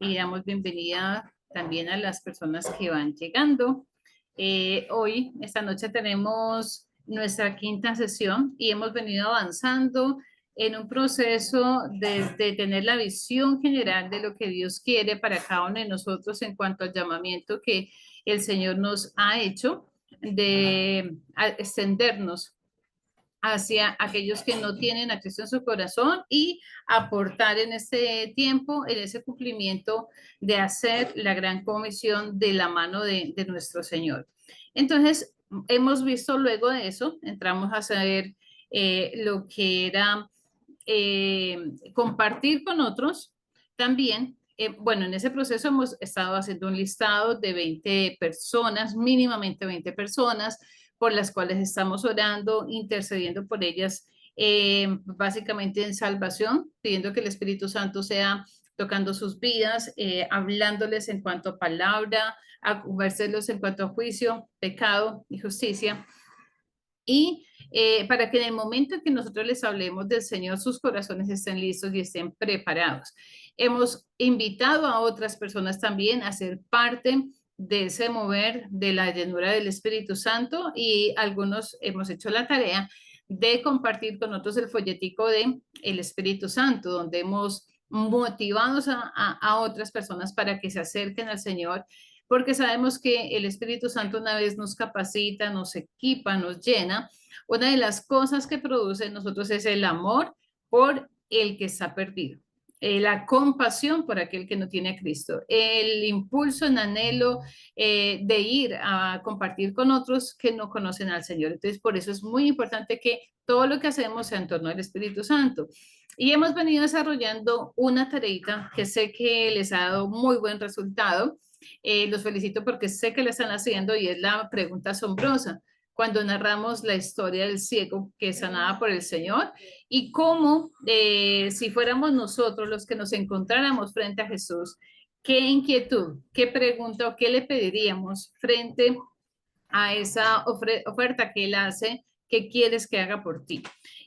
y damos bienvenida también a las personas que van llegando. Hoy, esta noche, tenemos nuestra quinta sesión y hemos venido avanzando en un proceso de tener la visión general de lo que Dios quiere para cada uno de nosotros en cuanto al llamamiento que el Señor nos ha hecho de extendernos hacia aquellos que no tienen a Cristo en su corazón y aportar en este tiempo, en ese cumplimiento de hacer la gran comisión de la mano de nuestro Señor. Entonces, hemos visto luego de eso, entramos a saber lo que era compartir con otros también. Bueno, en ese proceso hemos estado haciendo un listado de 20 personas, mínimamente 20 personas, por las cuales estamos orando, intercediendo por ellas, básicamente en salvación, pidiendo que el Espíritu Santo sea tocando sus vidas, hablándoles en cuanto a palabra, a conversarlos en cuanto a juicio, pecado y justicia. Y para que en el momento en que nosotros les hablemos del Señor, sus corazones estén listos y estén preparados. Hemos invitado a otras personas también a ser parte de ese mover de la llenura del Espíritu Santo y algunos hemos hecho la tarea de compartir con otros el folletico de el Espíritu Santo, donde hemos motivado a otras personas para que se acerquen al Señor, porque sabemos que el Espíritu Santo, una vez nos capacita, nos equipa, nos llena, una de las cosas que produce en nosotros es el amor por el que está perdido, la compasión por aquel que no tiene a Cristo, el impulso en anhelo de ir a compartir con otros que no conocen al Señor. Entonces, por eso es muy importante que todo lo que hacemos sea en torno al Espíritu Santo. Y hemos venido desarrollando una tareita que sé que les ha dado muy buen resultado. Los felicito porque sé que la están haciendo y es la pregunta asombrosa. Cuando narramos la historia del ciego que es sanada por el Señor y cómo, si fuéramos nosotros los que nos encontráramos frente a Jesús, qué inquietud, qué pregunta o qué le pediríamos frente a esa oferta que Él hace, qué quieres que haga por ti.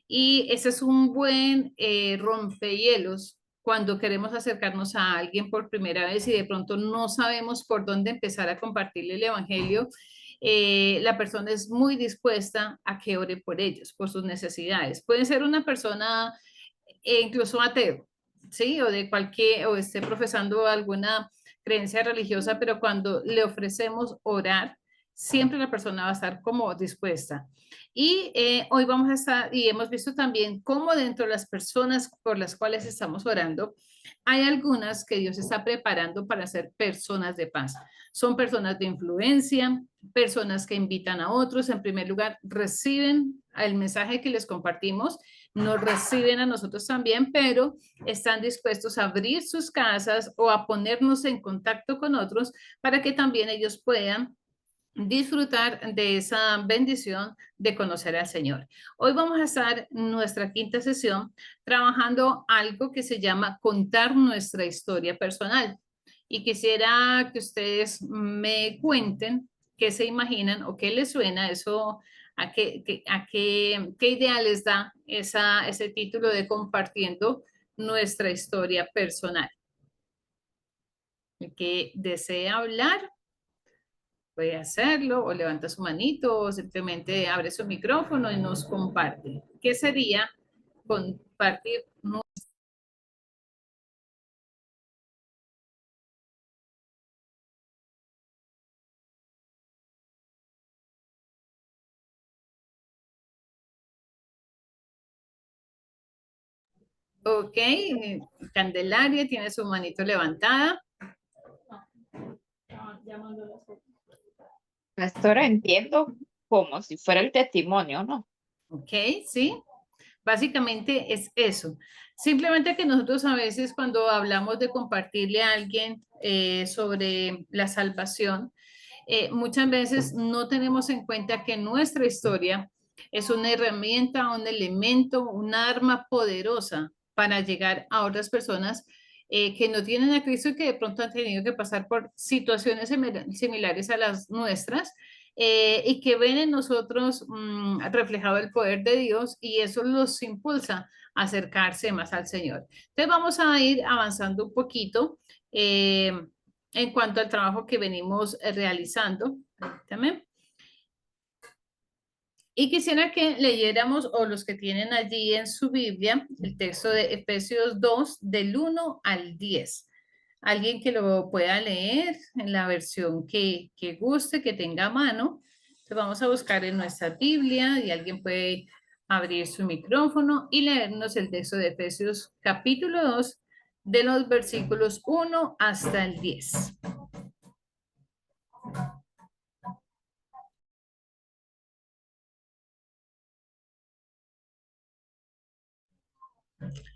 Y ese es un buen rompehielos cuando queremos acercarnos a alguien por primera vez y de pronto no sabemos por dónde empezar a compartirle el Evangelio. La persona es muy dispuesta a que ore por ellos, por sus necesidades. Puede ser una persona incluso ateo, ¿sí? O de cualquier, o esté profesando alguna creencia religiosa, pero cuando le ofrecemos orar, siempre la persona va a estar como dispuesta. Y hoy vamos a estar, y hemos visto también cómo dentro de las personas por las cuales estamos orando, hay algunas que Dios está preparando para ser personas de paz. Son personas de influencia, personas que invitan a otros, en primer lugar, reciben el mensaje que les compartimos, nos reciben a nosotros también, pero están dispuestos a abrir sus casas o a ponernos en contacto con otros para que también ellos puedan disfrutar de esa bendición de conocer al Señor. Hoy vamos a estar en nuestra quinta sesión trabajando algo que se llama contar nuestra historia personal. Y quisiera que ustedes me cuenten qué se imaginan o qué les suena eso, qué idea les da ese título de compartiendo nuestra historia personal. El que desea hablar puede hacerlo o levanta su manito o simplemente abre su micrófono y nos comparte. ¿Qué sería compartir? Ok, Candelaria tiene su manito levantada. Pastora, entiendo como si fuera el testimonio, ¿no? Ok, sí. Básicamente es eso. Simplemente que nosotros a veces cuando hablamos de compartirle a alguien sobre la salvación, muchas veces no tenemos en cuenta que nuestra historia es una herramienta, un elemento, un arma poderosa para llegar a otras personas que no tienen a Cristo y que de pronto han tenido que pasar por situaciones similares a las nuestras y que ven en nosotros reflejado el poder de Dios y eso los impulsa acercarse más al Señor. Entonces vamos a ir avanzando un poquito en cuanto al trabajo que venimos realizando. Permítame. Y quisiera que leyéramos, o los que tienen allí en su Biblia, el texto de Efesios 2, del 1 al 10. Alguien que lo pueda leer en la versión que guste, que tenga a mano. Entonces vamos a buscar en nuestra Biblia y alguien puede abrir su micrófono y leernos el texto de Efesios capítulo 2, de los versículos 1 hasta el 10.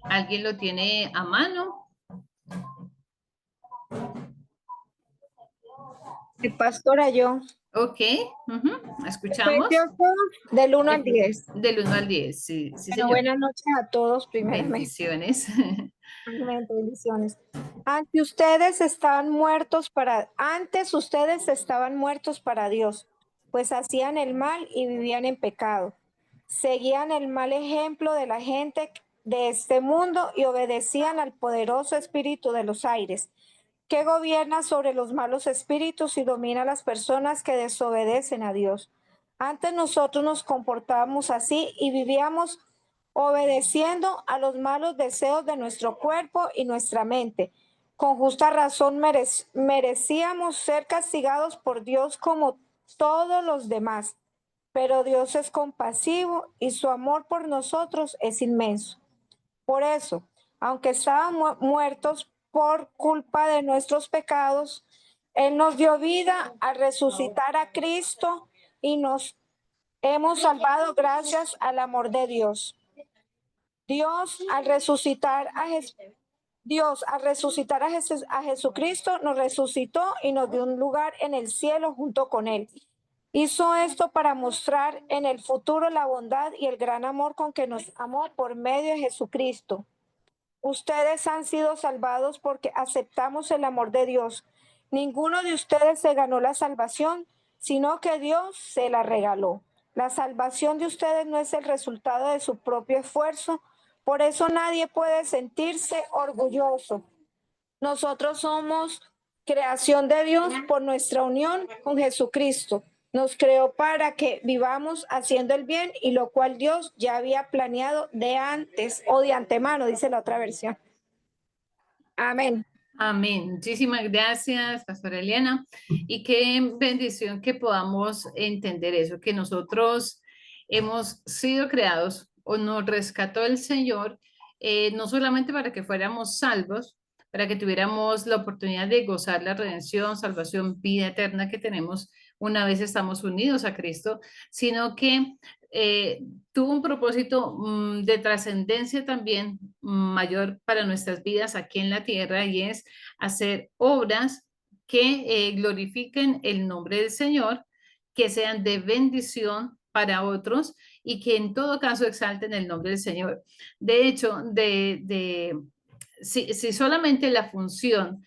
¿Alguien lo tiene a mano? Pastora, yo. Ok, escuchamos. Efesios 2, del 1 al 10. Del 1 al 10, sí, sí, señor. Buenas noches a todos, primeramente. Bendiciones. Bendiciones. Antes ustedes estaban muertos para Dios, pues hacían el mal y vivían en pecado. Seguían el mal ejemplo de la gente de este mundo y obedecían al poderoso espíritu de los aires, que gobierna sobre los malos espíritus y domina a las personas que desobedecen a Dios. Antes nosotros nos comportábamos así y vivíamos obedeciendo a los malos deseos de nuestro cuerpo y nuestra mente. Con justa razón merecíamos ser castigados por Dios como todos los demás, pero Dios es compasivo y su amor por nosotros es inmenso. Por eso, aunque estábamos muertos por culpa de nuestros pecados, Él nos dio vida al resucitar a Cristo y nos hemos salvado gracias al amor de Dios. Dios al resucitar a Jesucristo nos resucitó y nos dio un lugar en el cielo junto con Él. Hizo esto para mostrar en el futuro la bondad y el gran amor con que nos amó por medio de Jesucristo. Ustedes han sido salvados porque aceptamos el amor de Dios. Ninguno de ustedes se ganó la salvación, sino que Dios se la regaló. La salvación de ustedes no es el resultado de su propio esfuerzo, por eso nadie puede sentirse orgulloso. Nosotros somos creación de Dios por nuestra unión con Jesucristo. Nos creó para que vivamos haciendo el bien y lo cual Dios ya había planeado de antes o de antemano, dice la otra versión. Amén. Amén. Muchísimas gracias, Pastora Eliana. Y qué bendición que podamos entender eso, que nosotros hemos sido creados o nos rescató el Señor, no solamente para que fuéramos salvos, para que tuviéramos la oportunidad de gozar la redención, salvación, vida eterna que tenemos una vez estamos unidos a Cristo, sino que tuvo un propósito de trascendencia también mayor para nuestras vidas aquí en la tierra, y es hacer obras que glorifiquen el nombre del Señor, que sean de bendición para otros y que en todo caso exalten el nombre del Señor. De hecho, si solamente la función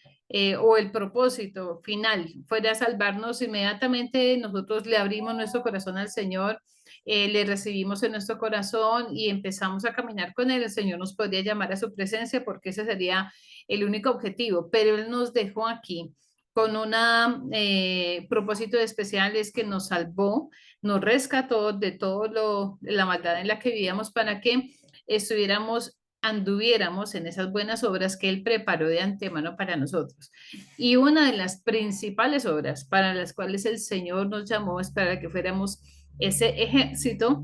o el propósito final fuera salvarnos, inmediatamente nosotros le abrimos nuestro corazón al Señor, le recibimos en nuestro corazón y empezamos a caminar con Él, el Señor nos podría llamar a su presencia porque ese sería el único objetivo, pero Él nos dejó aquí con un propósito especial, es que nos salvó, nos rescató de todo la maldad en la que vivíamos para que anduviéramos en esas buenas obras que Él preparó de antemano para nosotros. Y una de las principales obras para las cuales el Señor nos llamó es para que fuéramos ese ejército,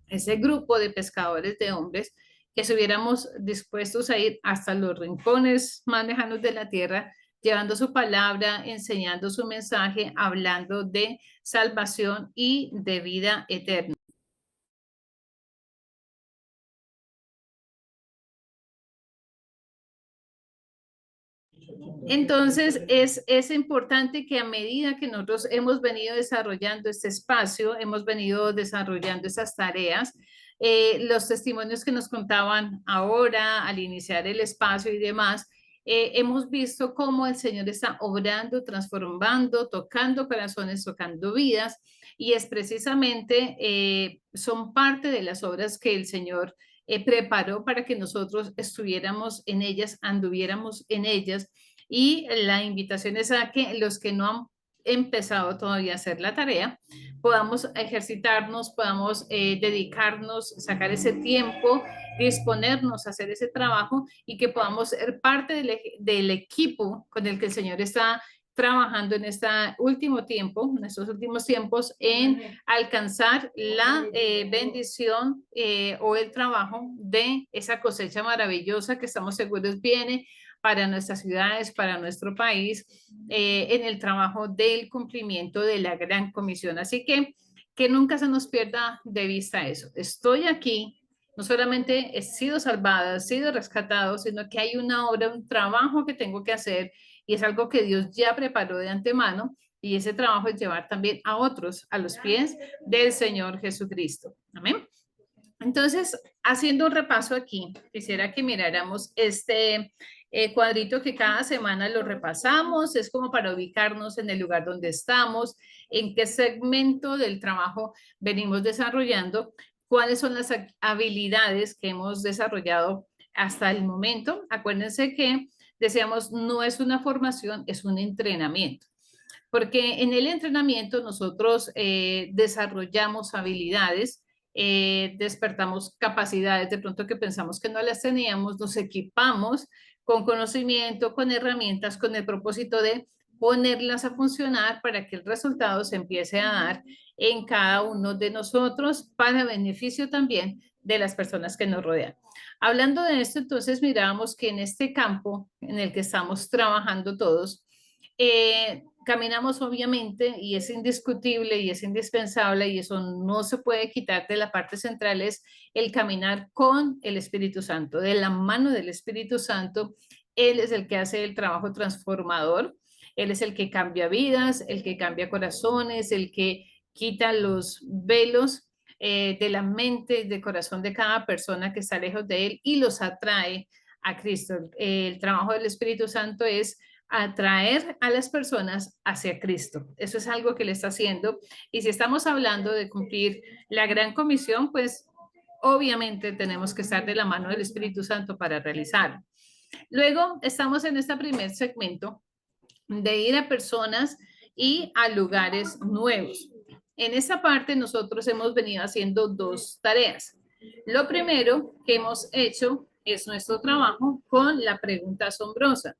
ese grupo de pescadores de hombres, que estuviéramos dispuestos a ir hasta los rincones más lejanos de la tierra, llevando su palabra, enseñando su mensaje, hablando de salvación y de vida eterna. Entonces, es importante que a medida que nosotros hemos venido desarrollando este espacio, hemos venido desarrollando esas tareas, los testimonios que nos contaban ahora al iniciar el espacio y demás, hemos visto cómo el Señor está obrando, transformando, tocando corazones, tocando vidas, y es precisamente, son parte de las obras que el Señor preparó para que nosotros estuviéramos en ellas, anduviéramos en ellas. Y la invitación es a que los que no han empezado todavía a hacer la tarea, podamos ejercitarnos, podamos dedicarnos, sacar ese tiempo, disponernos a hacer ese trabajo y que podamos ser parte del equipo con el que el Señor está trabajando en este último tiempo, en estos últimos tiempos, en alcanzar la bendición o el trabajo de esa cosecha maravillosa que estamos seguros viene para nuestras ciudades, para nuestro país, en el trabajo del cumplimiento de la gran comisión. Así que nunca se nos pierda de vista eso. Estoy aquí, no solamente he sido salvada, he sido rescatado, sino que hay una obra, un trabajo que tengo que hacer y es algo que Dios ya preparó de antemano y ese trabajo es llevar también a otros a los pies del Señor Jesucristo. Amén. Entonces, haciendo un repaso aquí, quisiera que miráramos este cuadrito que cada semana lo repasamos, es como para ubicarnos en el lugar donde estamos, en qué segmento del trabajo venimos desarrollando, cuáles son las habilidades que hemos desarrollado hasta el momento. Acuérdense que decíamos, no es una formación, es un entrenamiento. Porque en el entrenamiento nosotros desarrollamos habilidades, despertamos capacidades de pronto que pensamos que no las teníamos, nos equipamos con conocimiento, con herramientas, con el propósito de ponerlas a funcionar para que el resultado se empiece a dar en cada uno de nosotros para beneficio también de las personas que nos rodean. Hablando de esto, entonces mirábamos que en este campo en el que estamos trabajando todos, caminamos obviamente y es indiscutible y es indispensable y eso no se puede quitar de la parte central, es el caminar con el Espíritu Santo, de la mano del Espíritu Santo. Él es el que hace el trabajo transformador, Él es el que cambia vidas, el que cambia corazones, el que quita los velos de la mente y del corazón de cada persona que está lejos de Él y los atrae a Cristo. El trabajo del Espíritu Santo es atraer a las personas hacia Cristo. Eso es algo que le está haciendo. Y si estamos hablando de cumplir la gran comisión, pues obviamente tenemos que estar de la mano del Espíritu Santo para realizarlo. Luego estamos en este primer segmento de ir a personas y a lugares nuevos. En esta parte nosotros hemos venido haciendo dos tareas. Lo primero que hemos hecho es nuestro trabajo con la pregunta asombrosa,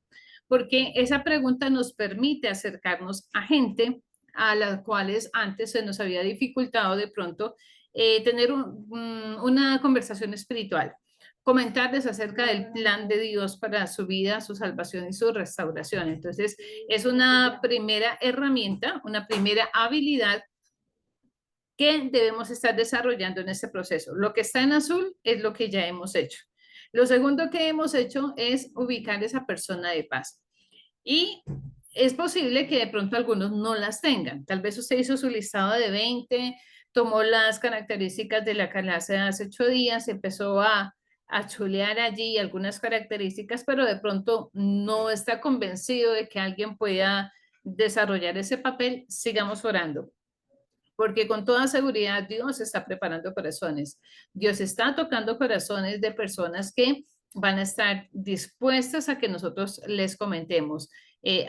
porque esa pregunta nos permite acercarnos a gente a las cuales antes se nos había dificultado de pronto tener una conversación espiritual, comentarles acerca del plan de Dios para su vida, su salvación y su restauración. Entonces, es una primera herramienta, una primera habilidad que debemos estar desarrollando en este proceso. Lo que está en azul es lo que ya hemos hecho. Lo segundo que hemos hecho es ubicar esa persona de paz. Y es posible que de pronto algunos no las tengan. Tal vez usted hizo su listado de 20, tomó las características de la clase de hace 8 días, empezó a chulear allí algunas características, pero de pronto no está convencido de que alguien pueda desarrollar ese papel. Sigamos orando, porque con toda seguridad Dios está preparando corazones. Dios está tocando corazones de personas que van a estar dispuestas a que nosotros les comentemos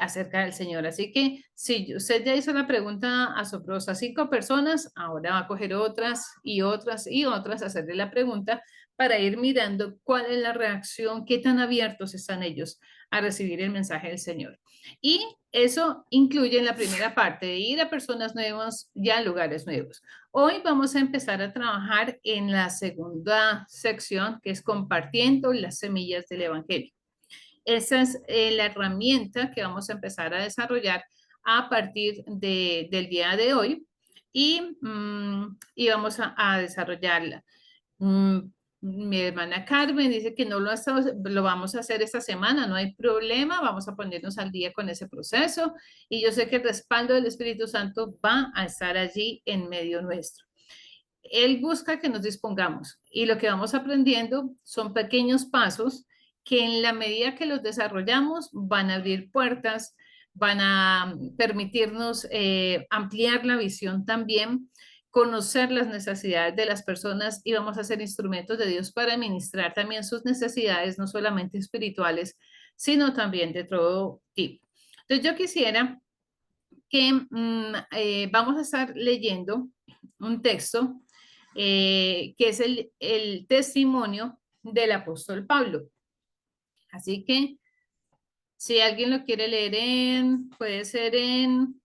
acerca del Señor. Así que si usted ya hizo la pregunta asombrosa a 5 personas, ahora va a coger otras y otras y otras, a hacerle la pregunta para ir mirando cuál es la reacción, qué tan abiertos están ellos a recibir el mensaje del Señor. Y eso incluye en la primera parte de ir a personas nuevas y a lugares nuevos. Hoy vamos a empezar a trabajar en la segunda sección, que es compartiendo las semillas del Evangelio. Esa es la herramienta que vamos a empezar a desarrollar a partir del día de hoy y vamos a desarrollarla. Mi hermana Carmen dice que no lo vamos a hacer esta semana, no hay problema, vamos a ponernos al día con ese proceso y yo sé que el respaldo del Espíritu Santo va a estar allí en medio nuestro. Él busca que nos dispongamos y lo que vamos aprendiendo son pequeños pasos que en la medida que los desarrollamos van a abrir puertas, van a permitirnos ampliar la visión también, conocer las necesidades de las personas y vamos a ser instrumentos de Dios para ministrar también sus necesidades, no solamente espirituales, sino también de todo tipo. Entonces yo quisiera que vamos a estar leyendo un texto que es el testimonio del apóstol Pablo. Así que si alguien lo quiere leer puede ser en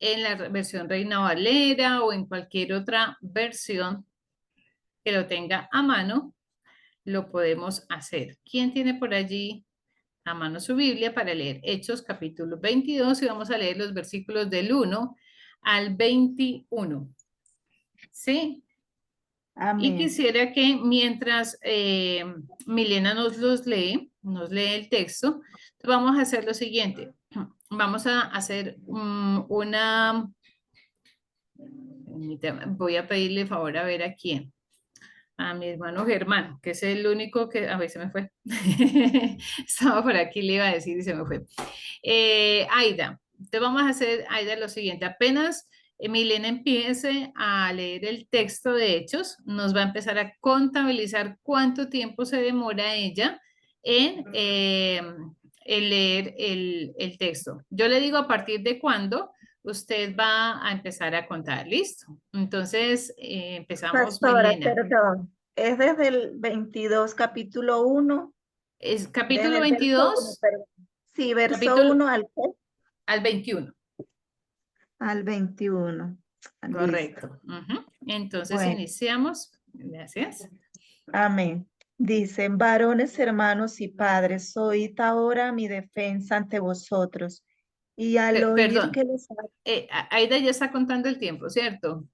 la versión Reina Valera o en cualquier otra versión que lo tenga a mano, lo podemos hacer. ¿Quién tiene por allí a mano su Biblia para leer Hechos capítulo 22 y vamos a leer los versículos del 1 al 21? ¿Sí? Y Amén. quisiera que mientras Milena nos lee el texto, vamos a hacer lo siguiente. Vamos a hacer una... Voy a pedirle favor a ver a quién. A mi hermano Germán, que es el único que... A ver, se me fue. Estaba por aquí, le iba a decir y se me fue. Aida, entonces vamos a hacer, Aida, lo siguiente. Apenas Milena empiece a leer el texto de Hechos, nos va a empezar a contabilizar cuánto tiempo se demora ella en leer el texto. Yo le digo a partir de cuándo usted va a empezar a contar. ¿Listo? Entonces, empezamos, Pastora, Milena. perdón. Es desde el 22, capítulo 1. Es Desde capítulo el verso 1, 22, perdón. Sí, verso capítulo 1 al, ¿qué? al 21. Al 21. Listo. Correcto. Entonces Bueno. iniciamos. Gracias. Amén. Dicen, varones, hermanos y padres, oíd ahora mi defensa ante vosotros. Y al oír Perdón. que les... Aida ya está contando el tiempo, ¿cierto?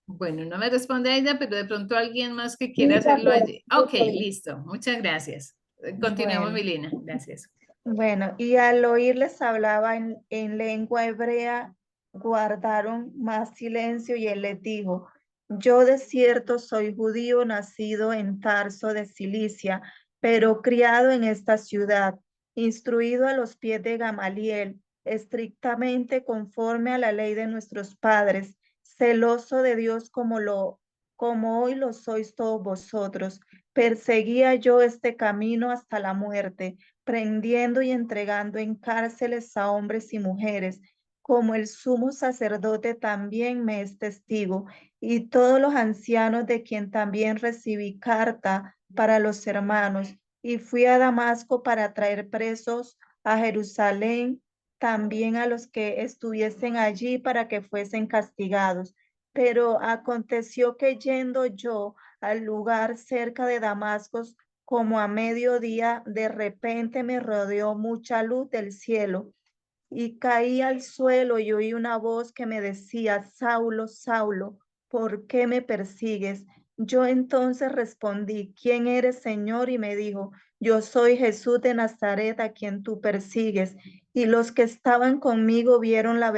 Bueno, no me responde Aida, pero de pronto alguien más que quiera hacerlo allí. Ok, listo. Muchas gracias. Continuemos, Bueno. Milena. Gracias. Bueno, y al oírles hablaba en lengua hebrea, guardaron más silencio y él les dijo, yo de cierto soy judío nacido en Tarso de Cilicia, pero criado en esta ciudad, instruido a los pies de Gamaliel, estrictamente conforme a la ley de nuestros padres, celoso de Dios como hoy lo sois todos vosotros. Perseguía yo este camino hasta la muerte, prendiendo y entregando en cárceles a hombres y mujeres, como el sumo sacerdote también me es testigo, y todos los ancianos de quien también recibí carta para los hermanos, y fui a Damasco para traer presos a Jerusalén, también a los que estuviesen allí para que fuesen castigados. Pero aconteció que yendo yo al lugar cerca de Damasco, como a mediodía, de repente me rodeó mucha luz del cielo y caí al suelo y oí una voz que me decía, Saulo, Saulo, ¿por qué me persigues? Yo entonces respondí, ¿quién eres, Señor? Y me dijo, yo soy Jesús de Nazaret, a quien tú persigues. Y los que estaban conmigo vieron a la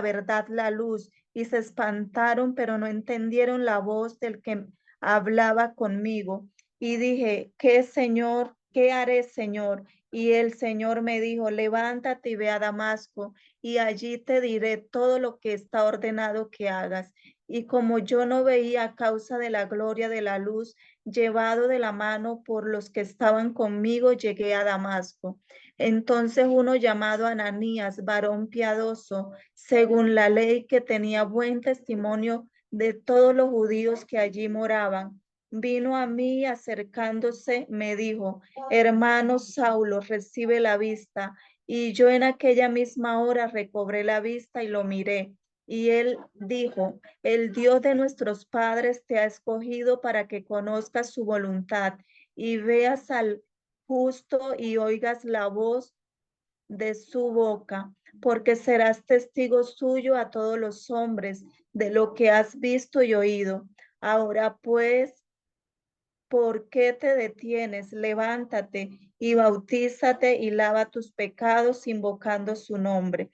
verdad la luz y se espantaron, pero no entendieron la voz del que hablaba conmigo. Y dije, ¿qué, Señor? ¿Qué haré, Señor? Y el Señor me dijo, levántate y ve a Damasco, y allí te diré todo lo que está ordenado que hagas. Y como yo no veía a causa de la gloria de la luz, llevado de la mano por los que estaban conmigo, llegué a Damasco. Entonces uno llamado Ananías, varón piadoso, según la ley, que tenía buen testimonio de todos los judíos que allí moraban, vino a mí y acercándose me dijo, hermano Saulo, recibe la vista. Y yo en aquella misma hora recobré la vista y lo miré. Y él dijo, el Dios de nuestros padres te ha escogido para que conozcas su voluntad y veas al justo y oigas la voz de su boca, porque serás testigo suyo a todos los hombres de lo que has visto y oído. Ahora pues, ¿por qué te detienes? Levántate y bautízate y lava tus pecados invocando su nombre.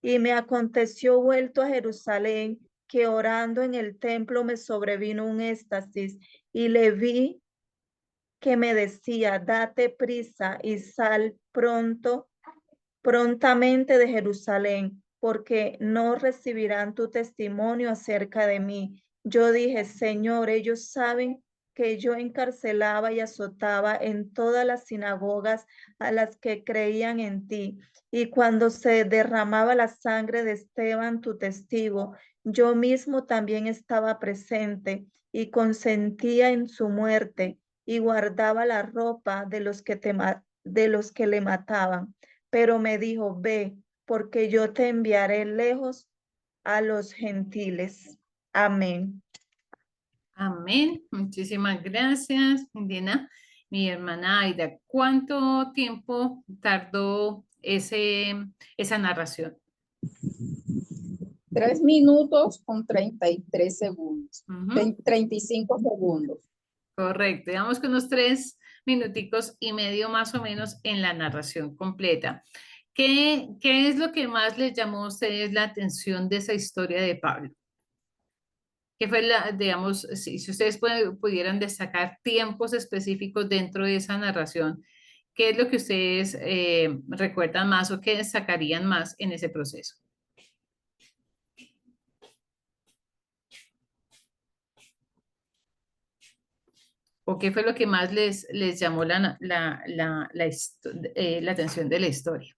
Y me aconteció vuelto a Jerusalén que orando en el templo me sobrevino un éxtasis y le vi que me decía, date prisa y sal pronto prontamente de Jerusalén, porque no recibirán tu testimonio acerca de mí. Yo dije, Señor, ellos saben que yo encarcelaba y azotaba en todas las sinagogas a las que creían en ti. Y cuando se derramaba la sangre de Esteban, tu testigo, yo mismo también estaba presente y consentía en su muerte y guardaba la ropa de los que le mataban. Pero me dijo, ve, porque yo te enviaré lejos a los gentiles. Amén. Amén. Muchísimas gracias, Indina. Mi hermana Aida, ¿cuánto tiempo tardó esa narración? 3 minutos con 33 segundos, Ujú, 35 segundos. correcto. Digamos que unos 3 minuticos y medio más o menos en la narración completa. ¿Qué es lo que más les llamó a ustedes la atención de esa historia de Pablo? ¿Qué fue digamos, si ustedes pudieran destacar tiempos específicos dentro de esa narración, qué es lo que ustedes recuerdan más o qué destacarían más en ese proceso? ¿O qué fue lo que más les llamó la atención de la historia?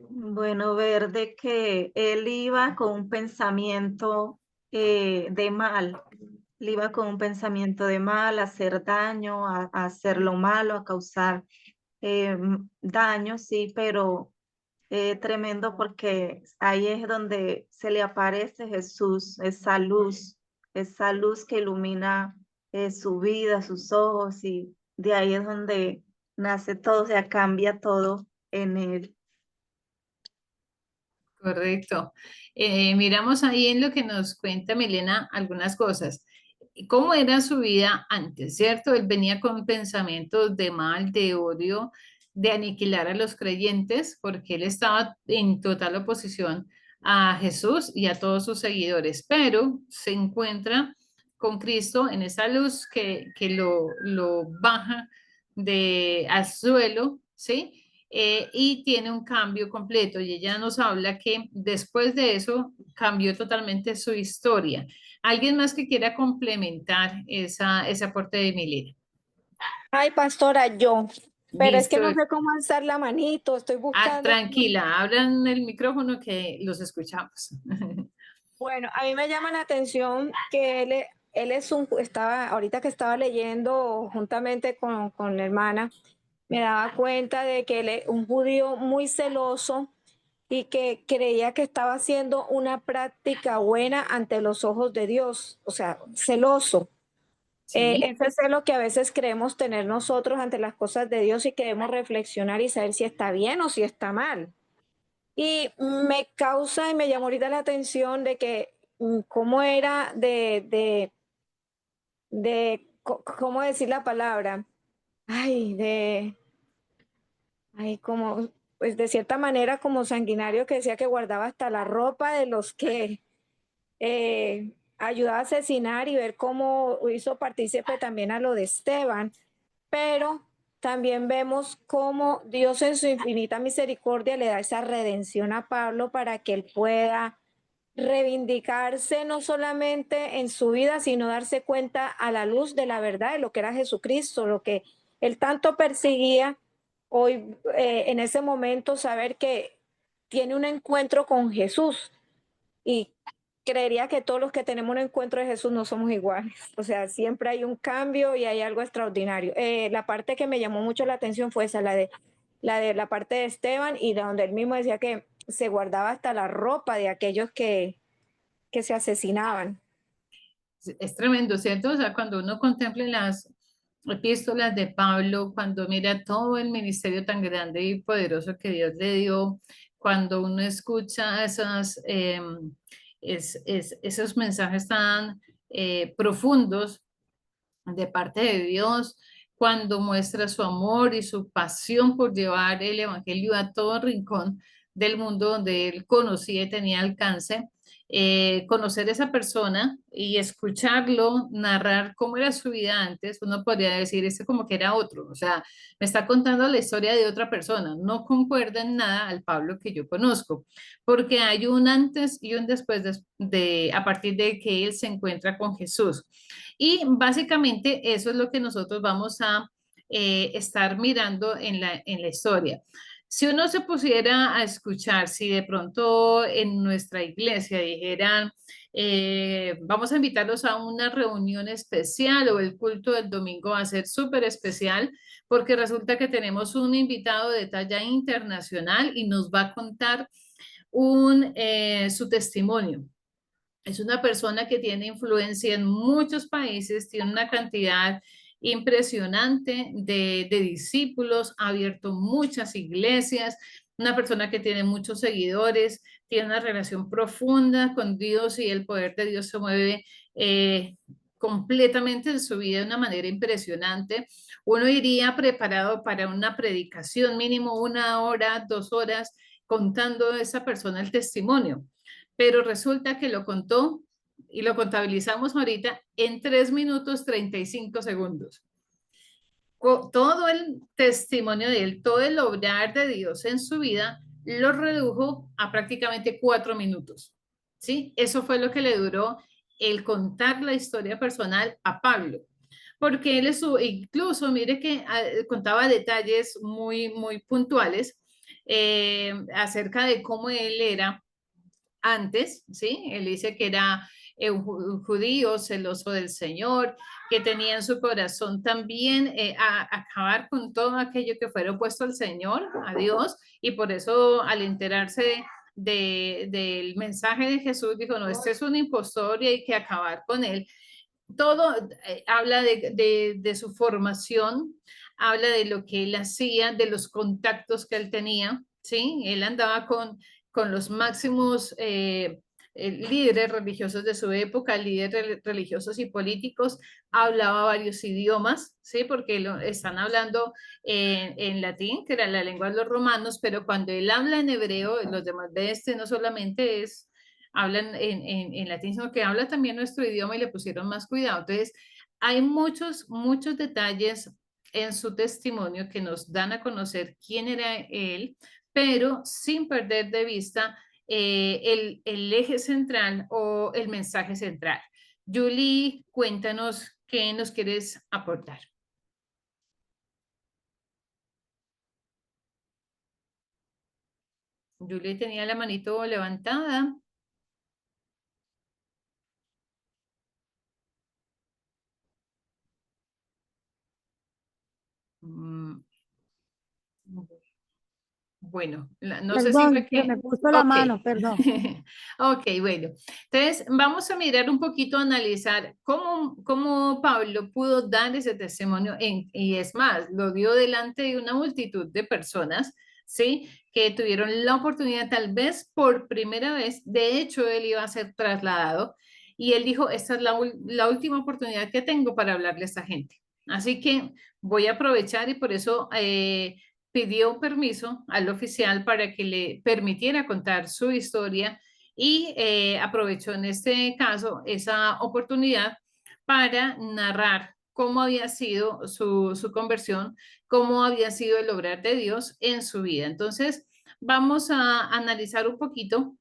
Bueno, ver de que él iba con un pensamiento de mal. Él iba con un pensamiento de mal, a hacer daño, a hacer lo malo, a causar daño, sí, pero tremendo porque ahí es donde se le aparece Jesús, esa luz que ilumina su vida, sus ojos, y de ahí es donde nace todo, o sea, cambia todo en él. Correcto. Miramos ahí en lo que nos cuenta Milena algunas cosas. ¿Cómo era su vida antes, cierto? Él venía con pensamientos de mal, de odio, de aniquilar a los creyentes, porque él estaba en total oposición a Jesús y a todos sus seguidores, pero se encuentra con Cristo en esa luz que lo baja al suelo, ¿sí? Y tiene un cambio completo. Y ella nos habla que después de eso cambió totalmente su historia. ¿Alguien más que quiera complementar ese aporte de Milena? Ay, pastora, yo. Pero es que Listo. no sé cómo alzar la manito, estoy buscando. Tranquila, abran el micrófono que los escuchamos. Bueno, a mí me llama la atención que él es ahorita que estaba leyendo juntamente con la hermana, me daba cuenta de que él es un judío muy celoso y que creía que estaba haciendo una práctica buena ante los ojos de Dios, o sea, celoso. Sí, Ese es lo que a veces creemos tener nosotros ante las cosas de Dios y queremos reflexionar y saber si está bien o si está mal. Y me causa y me llamó ahorita la atención de que cómo era ¿cómo decir la palabra? Ay, como, pues de cierta manera como sanguinario que decía que guardaba hasta la ropa de los que ayudaba a asesinar y ver cómo hizo partícipe también a lo de Esteban, pero también vemos cómo Dios en su infinita misericordia le da esa redención a Pablo para que él pueda reivindicarse no solamente en su vida, sino darse cuenta a la luz de la verdad de lo que era Jesucristo, lo que él tanto perseguía. Hoy, en ese momento, saber que tiene un encuentro con Jesús y creería que todos los que tenemos un encuentro de Jesús no somos iguales. O sea, siempre hay un cambio y hay algo extraordinario. La parte que me llamó mucho la atención fue esa, la parte de Esteban y donde él mismo decía que se guardaba hasta la ropa de aquellos que se asesinaban. es tremendo, ¿cierto? O sea, cuando uno contempla las epístolas de Pablo, cuando mira todo el ministerio tan grande y poderoso que Dios le dio, cuando uno escucha esos mensajes tan profundos de parte de Dios, cuando muestra su amor y su pasión por llevar el evangelio a todo rincón del mundo donde él conocía y tenía alcance, conocer a esa persona y escucharlo narrar cómo era su vida antes, uno podría decir, este como que era otro, o sea, me está contando la historia de otra persona, no concuerda en nada al Pablo que yo conozco, porque hay un antes y un después a partir de que él se encuentra con Jesús. Y básicamente eso es lo que nosotros vamos a estar mirando en la historia. Si uno se pusiera a escuchar, si de pronto en nuestra iglesia dijeran, vamos a invitarlos a una reunión especial o el culto del domingo va a ser súper especial, porque resulta que tenemos un invitado de talla internacional y nos va a contar su testimonio. Es una persona que tiene influencia en muchos países, tiene una cantidad impresionante de discípulos, ha abierto muchas iglesias, una persona que tiene muchos seguidores, tiene una relación profunda con Dios y el poder de Dios se mueve completamente en su vida de una manera impresionante. Uno iría preparado para una predicación, mínimo 1 hora, 2 horas, contando a esa persona el testimonio, pero resulta que lo contó y lo contabilizamos ahorita en 3 minutos 35 segundos. Todo el testimonio de él, todo el obrar de Dios en su vida, lo redujo a prácticamente 4 minutos. ¿Sí? Eso fue lo que le duró el contar la historia personal a Pablo. Porque él incluso, mire que contaba detalles muy, muy puntuales acerca de cómo él era antes, ¿sí? Él dice que era un judío celoso del Señor, que tenía en su corazón también acabar con todo aquello que fuera opuesto al Señor, a Dios, y por eso al enterarse del mensaje de Jesús, dijo, no, este es un impostor y hay que acabar con él. Todo habla de su formación, habla de lo que él hacía, de los contactos que él tenía, ¿sí? Él andaba con los máximos líderes religiosos de su época, líderes religiosos y políticos, hablaba varios idiomas, ¿sí? Porque están hablando en latín, que era la lengua de los romanos, pero cuando él habla en hebreo, los demás de no solamente hablan en latín, sino que habla también nuestro idioma y le pusieron más cuidado. Entonces, hay muchos, muchos detalles en su testimonio que nos dan a conocer quién era él, pero sin perder de vista el eje central o el mensaje central. Julie, cuéntanos qué nos quieres aportar. Julie tenía la manito levantada. Bueno, no sé si fue que... me puso la mano, perdón. Ok, bueno. Entonces, vamos a mirar un poquito, analizar cómo Pablo pudo dar ese testimonio, y es más, lo dio delante de una multitud de personas, ¿sí? Que tuvieron la oportunidad, tal vez por primera vez, de hecho, él iba a ser trasladado, y él dijo, esta es la última oportunidad que tengo para hablarle a esta gente. Así que voy a aprovechar y por eso... pidió permiso al oficial para que le permitiera contar su historia y aprovechó en este caso esa oportunidad para narrar cómo había sido su conversión, cómo había sido el obrar de Dios en su vida. Entonces, vamos a analizar un poquito,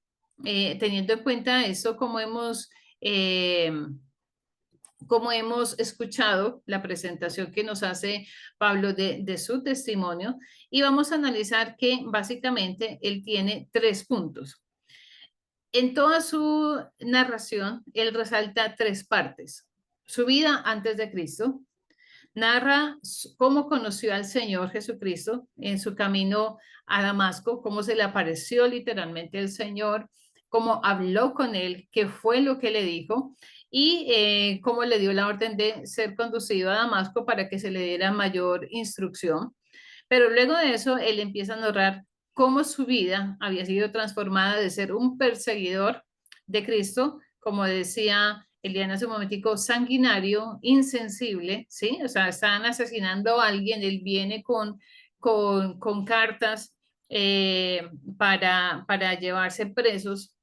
teniendo en cuenta eso, como hemos escuchado la presentación que nos hace Pablo de su testimonio, y vamos a analizar que básicamente él tiene 3 puntos. En toda su narración, él resalta 3 partes. Su vida antes de Cristo, narra cómo conoció al Señor Jesucristo en su camino a Damasco, cómo se le apareció literalmente el Señor, cómo habló con él, qué fue lo que le dijo y cómo le dio la orden de ser conducido a Damasco para que se le diera mayor instrucción. Pero luego de eso, él empieza a narrar cómo su vida había sido transformada de ser un perseguidor de Cristo, como decía Eliana hace un momentico, sanguinario, insensible, ¿sí? O sea, están asesinando a alguien, él viene con cartas para llevarse presos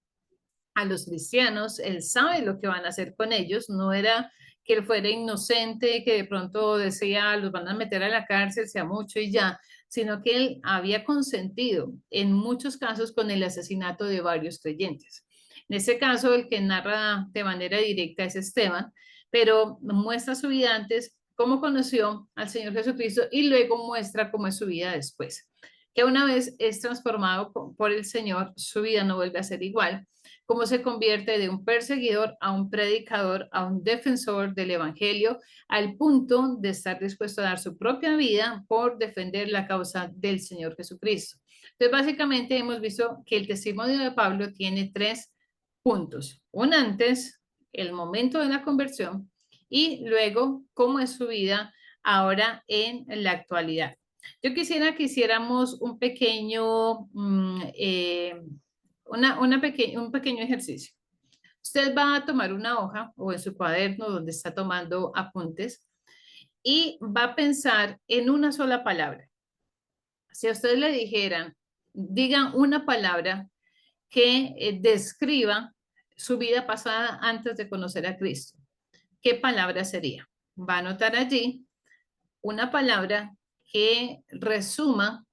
a los cristianos, Él sabe lo que van a hacer con ellos, no era que Él fuera inocente, que de pronto decía, los van a meter a la cárcel, sea mucho y ya, sino que Él había consentido en muchos casos con el asesinato de varios creyentes. En este caso, el que narra de manera directa es Esteban, pero muestra su vida antes, cómo conoció al Señor Jesucristo y luego muestra cómo es su vida después. Que una vez es transformado por el Señor, su vida no vuelve a ser igual. Cómo se convierte de un perseguidor a un predicador, a un defensor del Evangelio, al punto de estar dispuesto a dar su propia vida por defender la causa del Señor Jesucristo. Entonces, básicamente hemos visto que el testimonio de Pablo tiene 3 puntos. Un antes, el momento de la conversión, y luego cómo es su vida ahora en la actualidad. Yo quisiera que hiciéramos un pequeño, un pequeño ejercicio. Usted va a tomar una hoja o en su cuaderno donde está tomando apuntes y va a pensar en una sola palabra. Si a usted le dijeran, digan una palabra que describa su vida pasada antes de conocer a Cristo, ¿qué palabra sería? Va a anotar allí una palabra que resuma.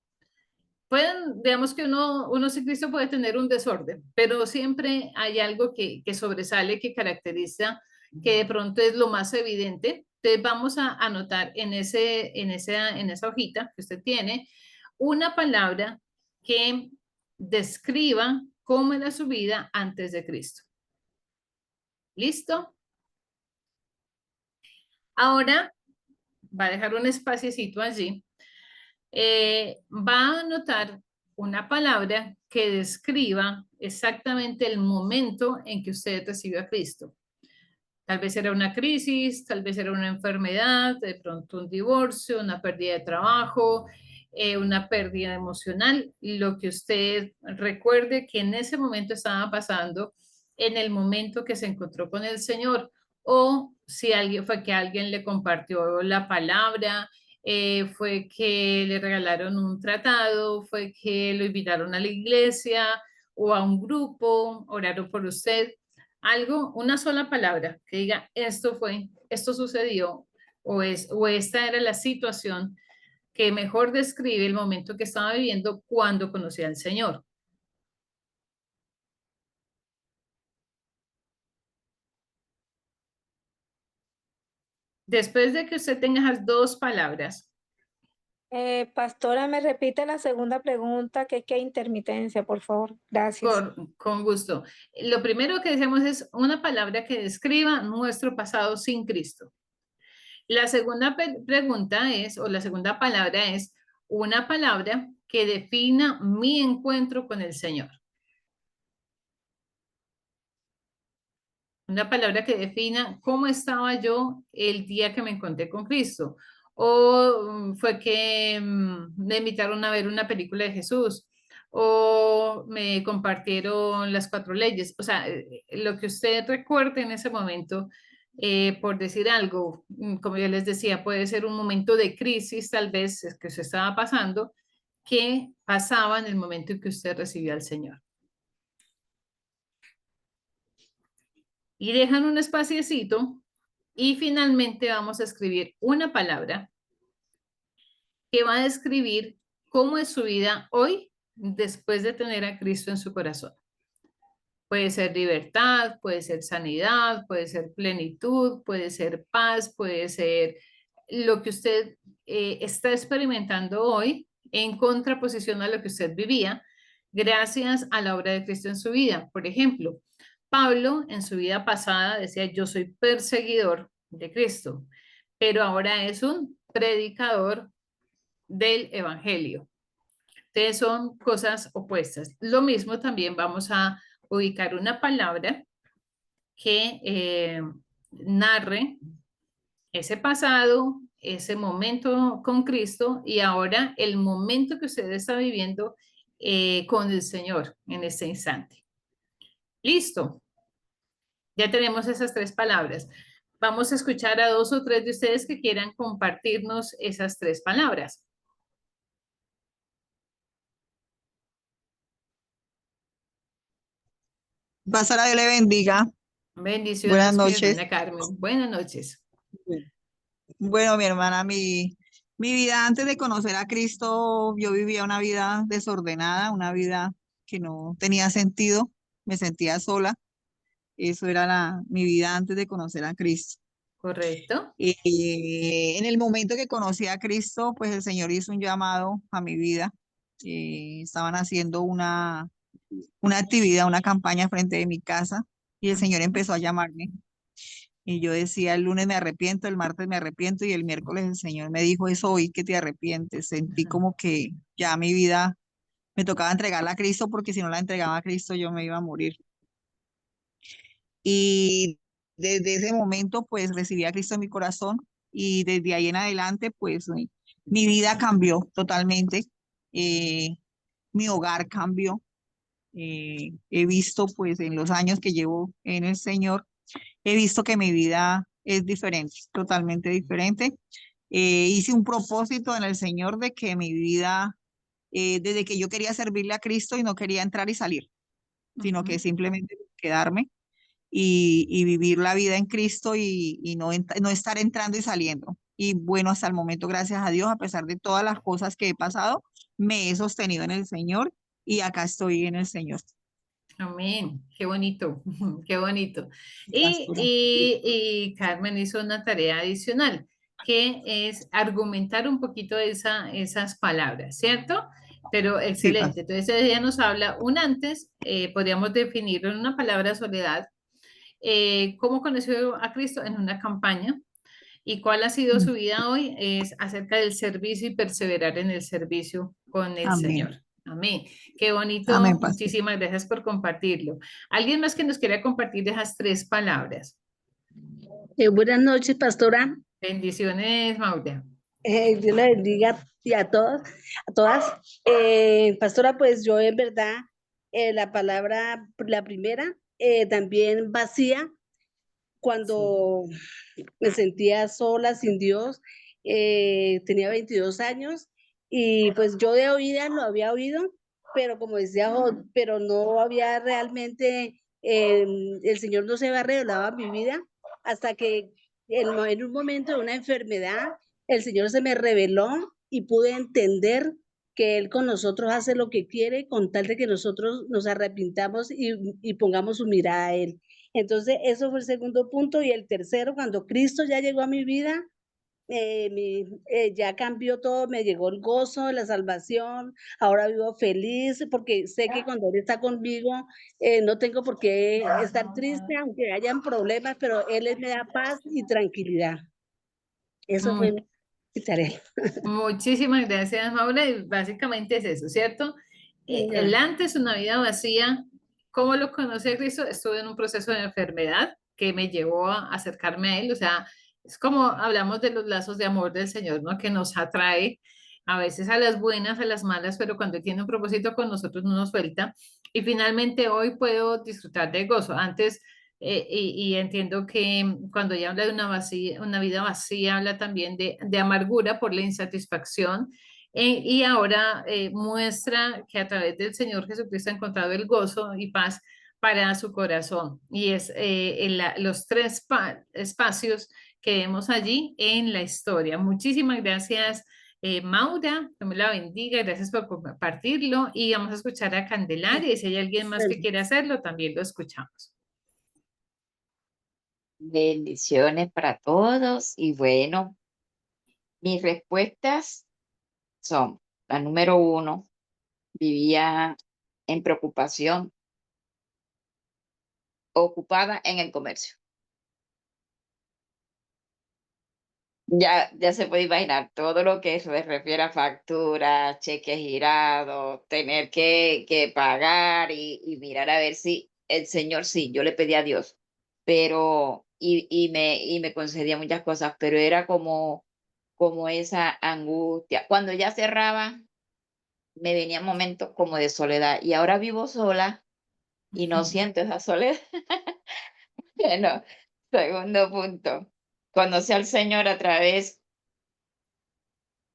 Digamos que uno sin Cristo puede tener un desorden, pero siempre hay algo que sobresale, que caracteriza, que de pronto es lo más evidente. Entonces vamos a anotar en esa hojita que usted tiene una palabra que describa cómo era su vida antes de Cristo. ¿Listo? Ahora va a dejar un espaciecito allí. Va a anotar una palabra que describa exactamente el momento en que usted recibió a Cristo. Tal vez era una crisis, tal vez era una enfermedad, de pronto un divorcio, una pérdida de trabajo, una pérdida emocional, lo que usted recuerde que en ese momento estaba pasando, en el momento que se encontró con el Señor, o si fue que alguien le compartió la palabra, fue que le regalaron un tratado, fue que lo invitaron a la iglesia o a un grupo, oraron por usted, algo, una sola palabra que diga esto fue, esto sucedió o esta era la situación que mejor describe el momento que estaba viviendo cuando conocí al Señor. Después de que usted tenga esas 2 palabras, Pastora, me repite la segunda pregunta, que qué intermitencia, por favor. Gracias. con gusto. Lo primero que decimos es una palabra que describa nuestro pasado sin Cristo. La segunda pregunta es, o la segunda palabra es, una palabra que defina mi encuentro con el Señor. Una palabra que defina cómo estaba yo el día que me encontré con Cristo. O fue que me invitaron a ver una película de Jesús. O me compartieron las 4 leyes. O sea, lo que usted recuerde en ese momento, por decir algo, como yo les decía, puede ser un momento de crisis, tal vez, que se estaba pasando, que pasaba en el momento en que usted recibió al Señor. Y dejan un espaciecito y finalmente vamos a escribir una palabra que va a describir cómo es su vida hoy después de tener a Cristo en su corazón. Puede ser libertad, puede ser sanidad, puede ser plenitud, puede ser paz, puede ser lo que usted está experimentando hoy en contraposición a lo que usted vivía gracias a la obra de Cristo en su vida. Por ejemplo, Pablo en su vida pasada decía, yo soy perseguidor de Cristo, pero ahora es un predicador del Evangelio. Entonces son cosas opuestas. Lo mismo también vamos a ubicar una palabra que narre ese pasado, ese momento con Cristo y ahora el momento que usted está viviendo con el Señor en este instante. Listo. Ya tenemos esas 3 palabras. Vamos a escuchar a 2 o 3 de ustedes que quieran compartirnos esas 3 palabras. Pastora, Dios le bendiga. Buenas Bendiciones, mi noches. hermana Carmen. Buenas noches. Bueno, mi hermana, mi vida antes de conocer a Cristo, yo vivía una vida desordenada, una vida que no tenía sentido, me sentía sola. Eso era mi vida antes de conocer a Cristo. ¿Correcto? En el momento que conocí a Cristo, pues el Señor hizo un llamado a mi vida. Estaban haciendo una actividad, una campaña frente de mi casa y el Señor empezó a llamarme. Y yo decía, el lunes me arrepiento, el martes me arrepiento y el miércoles el Señor me dijo, es hoy que te arrepientes. Sentí como que ya mi vida me tocaba entregarla a Cristo porque si no la entregaba a Cristo yo me iba a morir. Y desde ese momento pues recibí a Cristo en mi corazón y desde ahí en adelante pues mi vida cambió totalmente. Eh, Mi hogar cambió. He visto pues en los años que llevo en el Señor, he visto que mi vida es diferente, totalmente diferente. Hice un propósito en el Señor de que mi vida, desde que yo quería servirle a Cristo y no quería entrar y salir, sino que simplemente quedarme y vivir la vida en Cristo y no estar entrando y saliendo. Y bueno, hasta el momento, gracias a Dios, a pesar de todas las cosas que he pasado, me he sostenido en el Señor y acá estoy en el Señor. Amén. Qué bonito, qué bonito. Pastora. Y Carmen hizo una tarea adicional, que es argumentar un poquito esas palabras, ¿cierto? Pero Sí, excelente. Entonces ella nos habla un antes, podríamos definirlo en una palabra soledad, cómo conoció a Cristo en una campaña y cuál ha sido su vida hoy es acerca del servicio y perseverar en el servicio con el amén. Señor. Amén. Qué Amén, bonito. pastor. Muchísimas gracias por compartirlo. ¿Alguien más que nos quiera compartir esas tres palabras? Buenas noches, pastora. Bendiciones, Maura. Dios la bendiga y a todos, a todas. Pastora, pues yo en verdad, la palabra, la primera, también vacía, Sí. cuando me sentía sola, sin Dios, tenía 22 años y pues yo de oídas lo había oído, pero como decía, pero no había realmente, el Señor no se había revelado a mi vida hasta que en un momento de una enfermedad, el Señor se me reveló y pude entender que Él con nosotros hace lo que quiere con tal de que nosotros nos arrepintamos y pongamos su mirada a Él. Entonces, eso fue el segundo punto. Y el tercero, cuando Cristo ya llegó a mi vida, ya cambió todo, me llegó el gozo de la salvación, ahora vivo feliz porque sé que cuando Él está conmigo, no tengo por qué estar triste, aunque hayan problemas, pero Él me da paz y tranquilidad. Eso fue Mu- mi tarea. Muchísimas gracias, Maura. Y básicamente es eso, ¿cierto? El antes, una vida vacía. ¿Cómo lo conocí a Cristo? Estuve en un proceso de enfermedad que me llevó a acercarme a Él. O sea, es como hablamos de los lazos de amor del Señor, ¿no? Que nos atrae a veces a las buenas, a las malas, pero cuando tiene un propósito con nosotros no nos suelta. Y finalmente hoy puedo disfrutar del gozo. Antes, y entiendo que cuando ella habla de una vida vacía, habla también de amargura por la insatisfacción. Y ahora muestra que a través del Señor Jesucristo ha encontrado el gozo y paz para su corazón. Y es los tres espacios que vemos allí en la historia. Muchísimas gracias, Maura. Dios me la bendiga. Gracias por compartirlo. Y vamos a escuchar a Candelaria. Y si hay alguien más que quiere hacerlo, también lo escuchamos. Bendiciones para todos y bueno, mis respuestas son, la número uno, vivía en preocupación, ocupada en el comercio. Ya se puede imaginar todo lo que se refiere a facturas, cheques girados, tener que pagar y mirar a ver si el Señor, sí, yo le pedí a Dios, pero, y me concedía muchas cosas, pero era como esa angustia. Cuando ya cerraba, me venían momentos como de soledad y ahora vivo sola y no siento esa soledad. Bueno, segundo punto, conocí al Señor a través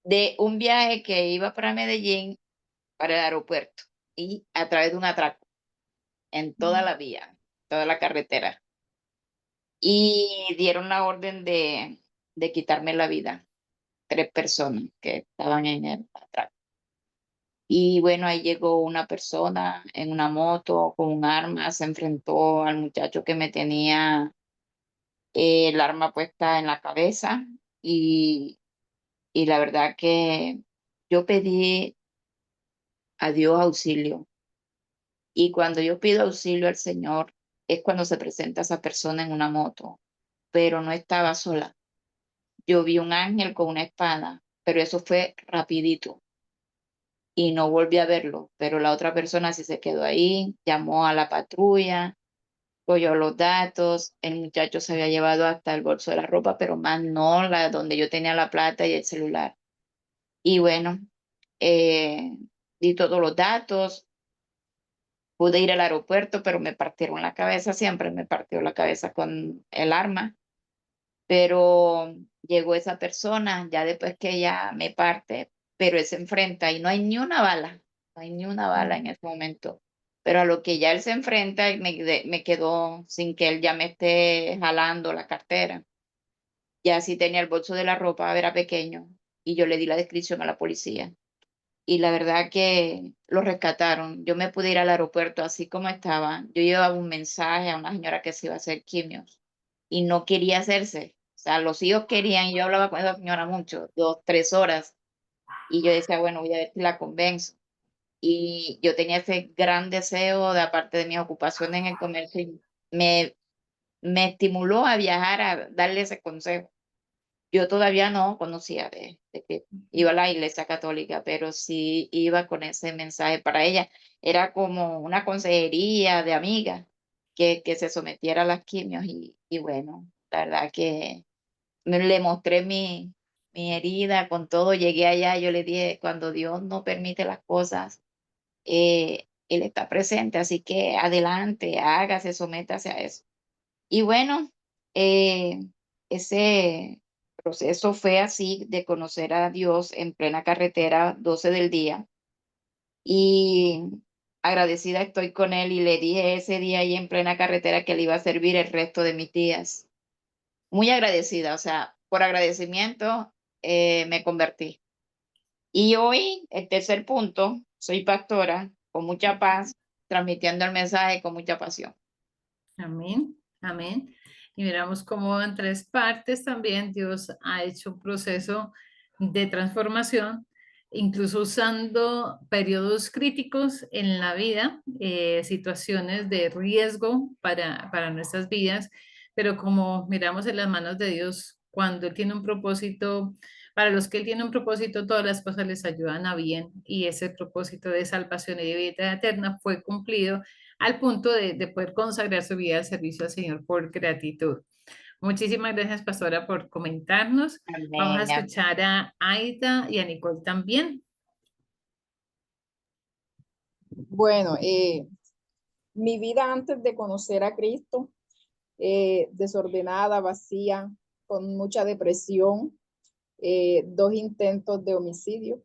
de un viaje que iba para Medellín, para el aeropuerto, y a través de un atraco en toda la vía. toda la carretera. Y dieron la orden de quitarme la vida. 3 personas que estaban en el atrás. Y bueno, ahí llegó una persona en una moto con un arma, se enfrentó al muchacho que me tenía el arma puesta en la cabeza y, y la verdad que yo pedí a Dios auxilio. Y cuando yo pido auxilio al Señor es cuando se presenta esa persona en una moto, pero no estaba sola. Yo vi un ángel con una espada, pero eso fue rapidito y no volví a verlo, pero la otra persona sí se quedó ahí, llamó a la patrulla, cogió los datos, el muchacho se había llevado hasta el bolso de la ropa, pero más no la donde yo tenía la plata y el celular. Y bueno, eh, di todos los datos, pude ir al aeropuerto, pero me partieron la cabeza, siempre me partió la cabeza con el arma, pero llegó esa persona, ya después que ella me parte, pero él se enfrenta y no hay ni una bala, no hay ni una bala en ese momento. Pero a lo que ya él se enfrenta, me quedó sin que él ya me esté jalando la cartera. Ya sí tenía el bolso de la ropa, era pequeño, y yo le di la descripción a la policía. Y la verdad que lo rescataron. Yo me pude ir al aeropuerto así como estaba. Yo llevaba un mensaje a una señora que se iba a hacer quimios y no quería hacerse. O sea, los hijos querían, y yo hablaba con esa señora mucho, 2, 3 horas, y yo decía, bueno, voy a ver si la convenzo. Y yo tenía ese gran deseo de, aparte de mis ocupaciones en el comercio, y me estimuló a viajar a darle ese consejo. Yo todavía no conocía de que iba a la iglesia católica, pero sí iba con ese mensaje para ella. Era como una consejería de amiga que se sometiera a las quimios y bueno, la verdad que le mostré mi herida con todo. Llegué allá, yo le dije, cuando Dios no permite las cosas, Él está presente, así que adelante, hágase, sométase a eso. Y bueno, eh, ese proceso fue así de conocer a Dios en plena carretera, 12 del día, y agradecida estoy con Él y le dije ese día ahí en plena carretera que le iba a servir el resto de mis días. Muy agradecida, o sea, por agradecimiento me convertí. Y hoy, el tercer punto, soy pastora con mucha paz, transmitiendo el mensaje con mucha pasión. Amén, amén. Y miramos cómo en 3 partes también Dios ha hecho un proceso de transformación, incluso usando periodos críticos en la vida, situaciones de riesgo para nuestras vidas, pero como miramos en las manos de Dios, cuando Él tiene un propósito, para los que Él tiene un propósito, todas las cosas les ayudan a bien y ese propósito de salvación y de vida eterna fue cumplido al punto de poder consagrar su vida al servicio al Señor por gratitud. Muchísimas gracias, pastora, por comentarnos. Vamos a Amén. escuchar a Aida y a Nicole también. Bueno, mi vida antes de conocer a Cristo, desordenada, vacía, con mucha depresión, 2 intentos de homicidio.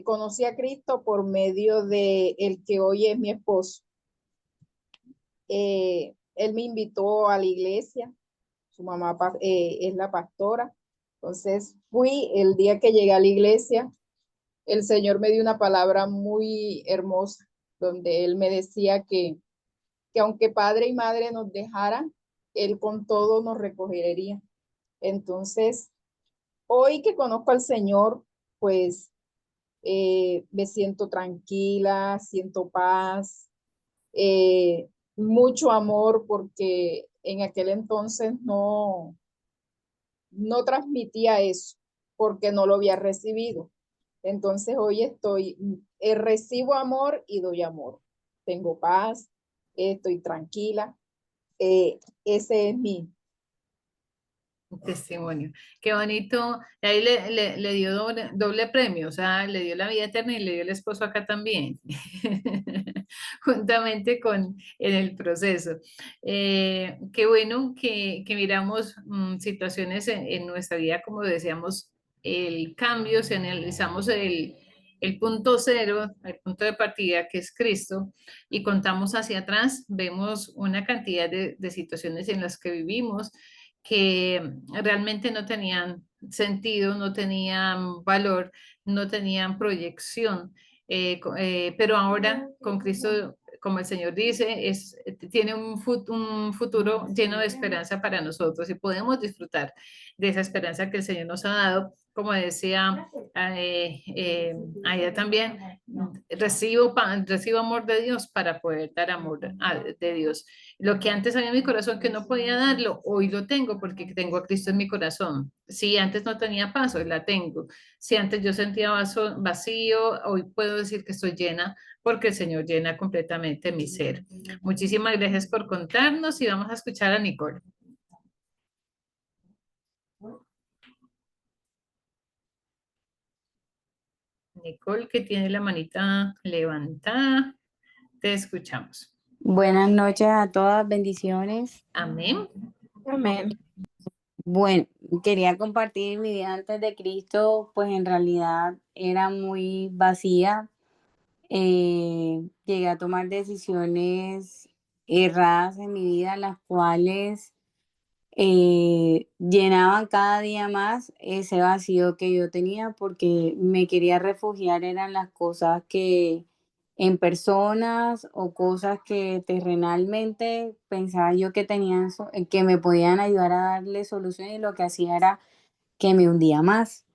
Conocí a Cristo por medio de el que hoy es mi esposo. Él me invitó a la iglesia, su mamá es la pastora. Entonces fui el día que llegué a la iglesia, el Señor me dio una palabra muy hermosa, donde Él me decía que aunque padre y madre nos dejaran, Él con todo nos recogería. Entonces, hoy que conozco al Señor, pues me siento tranquila, siento paz, mucho amor, porque en aquel entonces no transmitía eso, porque no lo había recibido. Entonces hoy recibo amor y doy amor. Tengo paz, estoy tranquila. Ese es Un testimonio. Qué bonito. Ahí le dio doble premio, o sea, le dio la vida eterna y le dio el esposo acá también, juntamente con en el proceso. Qué bueno que miramos situaciones en nuestra vida, como decíamos, el cambio, si analizamos el punto cero, el punto de partida que es Cristo, y contamos hacia atrás, vemos una cantidad de situaciones en las que vivimos que realmente no tenían sentido, no tenían valor, no tenían proyección. Pero ahora con Cristo, como el Señor dice, tiene un futuro lleno de esperanza para nosotros y podemos disfrutar de esa esperanza que el Señor nos ha dado. Como decía allá también, recibo amor de Dios para poder dar amor de Dios. Lo que antes había en mi corazón que no podía darlo, hoy lo tengo porque tengo a Cristo en mi corazón. Si antes no tenía paz, hoy la tengo. Si antes yo sentía vacío, hoy puedo decir que estoy llena porque el Señor llena completamente mi ser. Muchísimas gracias por contarnos y vamos a escuchar a Nicole. Nicole, que tiene la manita levantada, te escuchamos. Buenas noches a todas, bendiciones. Amén. Amén. Bueno, quería compartir mi vida antes de Cristo, pues en realidad era muy vacía. Llegué a tomar decisiones erradas en mi vida, las cuales llenaban cada día más ese vacío que yo tenía porque me quería refugiar eran las cosas que en personas o cosas que terrenalmente pensaba yo que tenían que me podían ayudar a darle solución y lo que hacía era que me hundía más.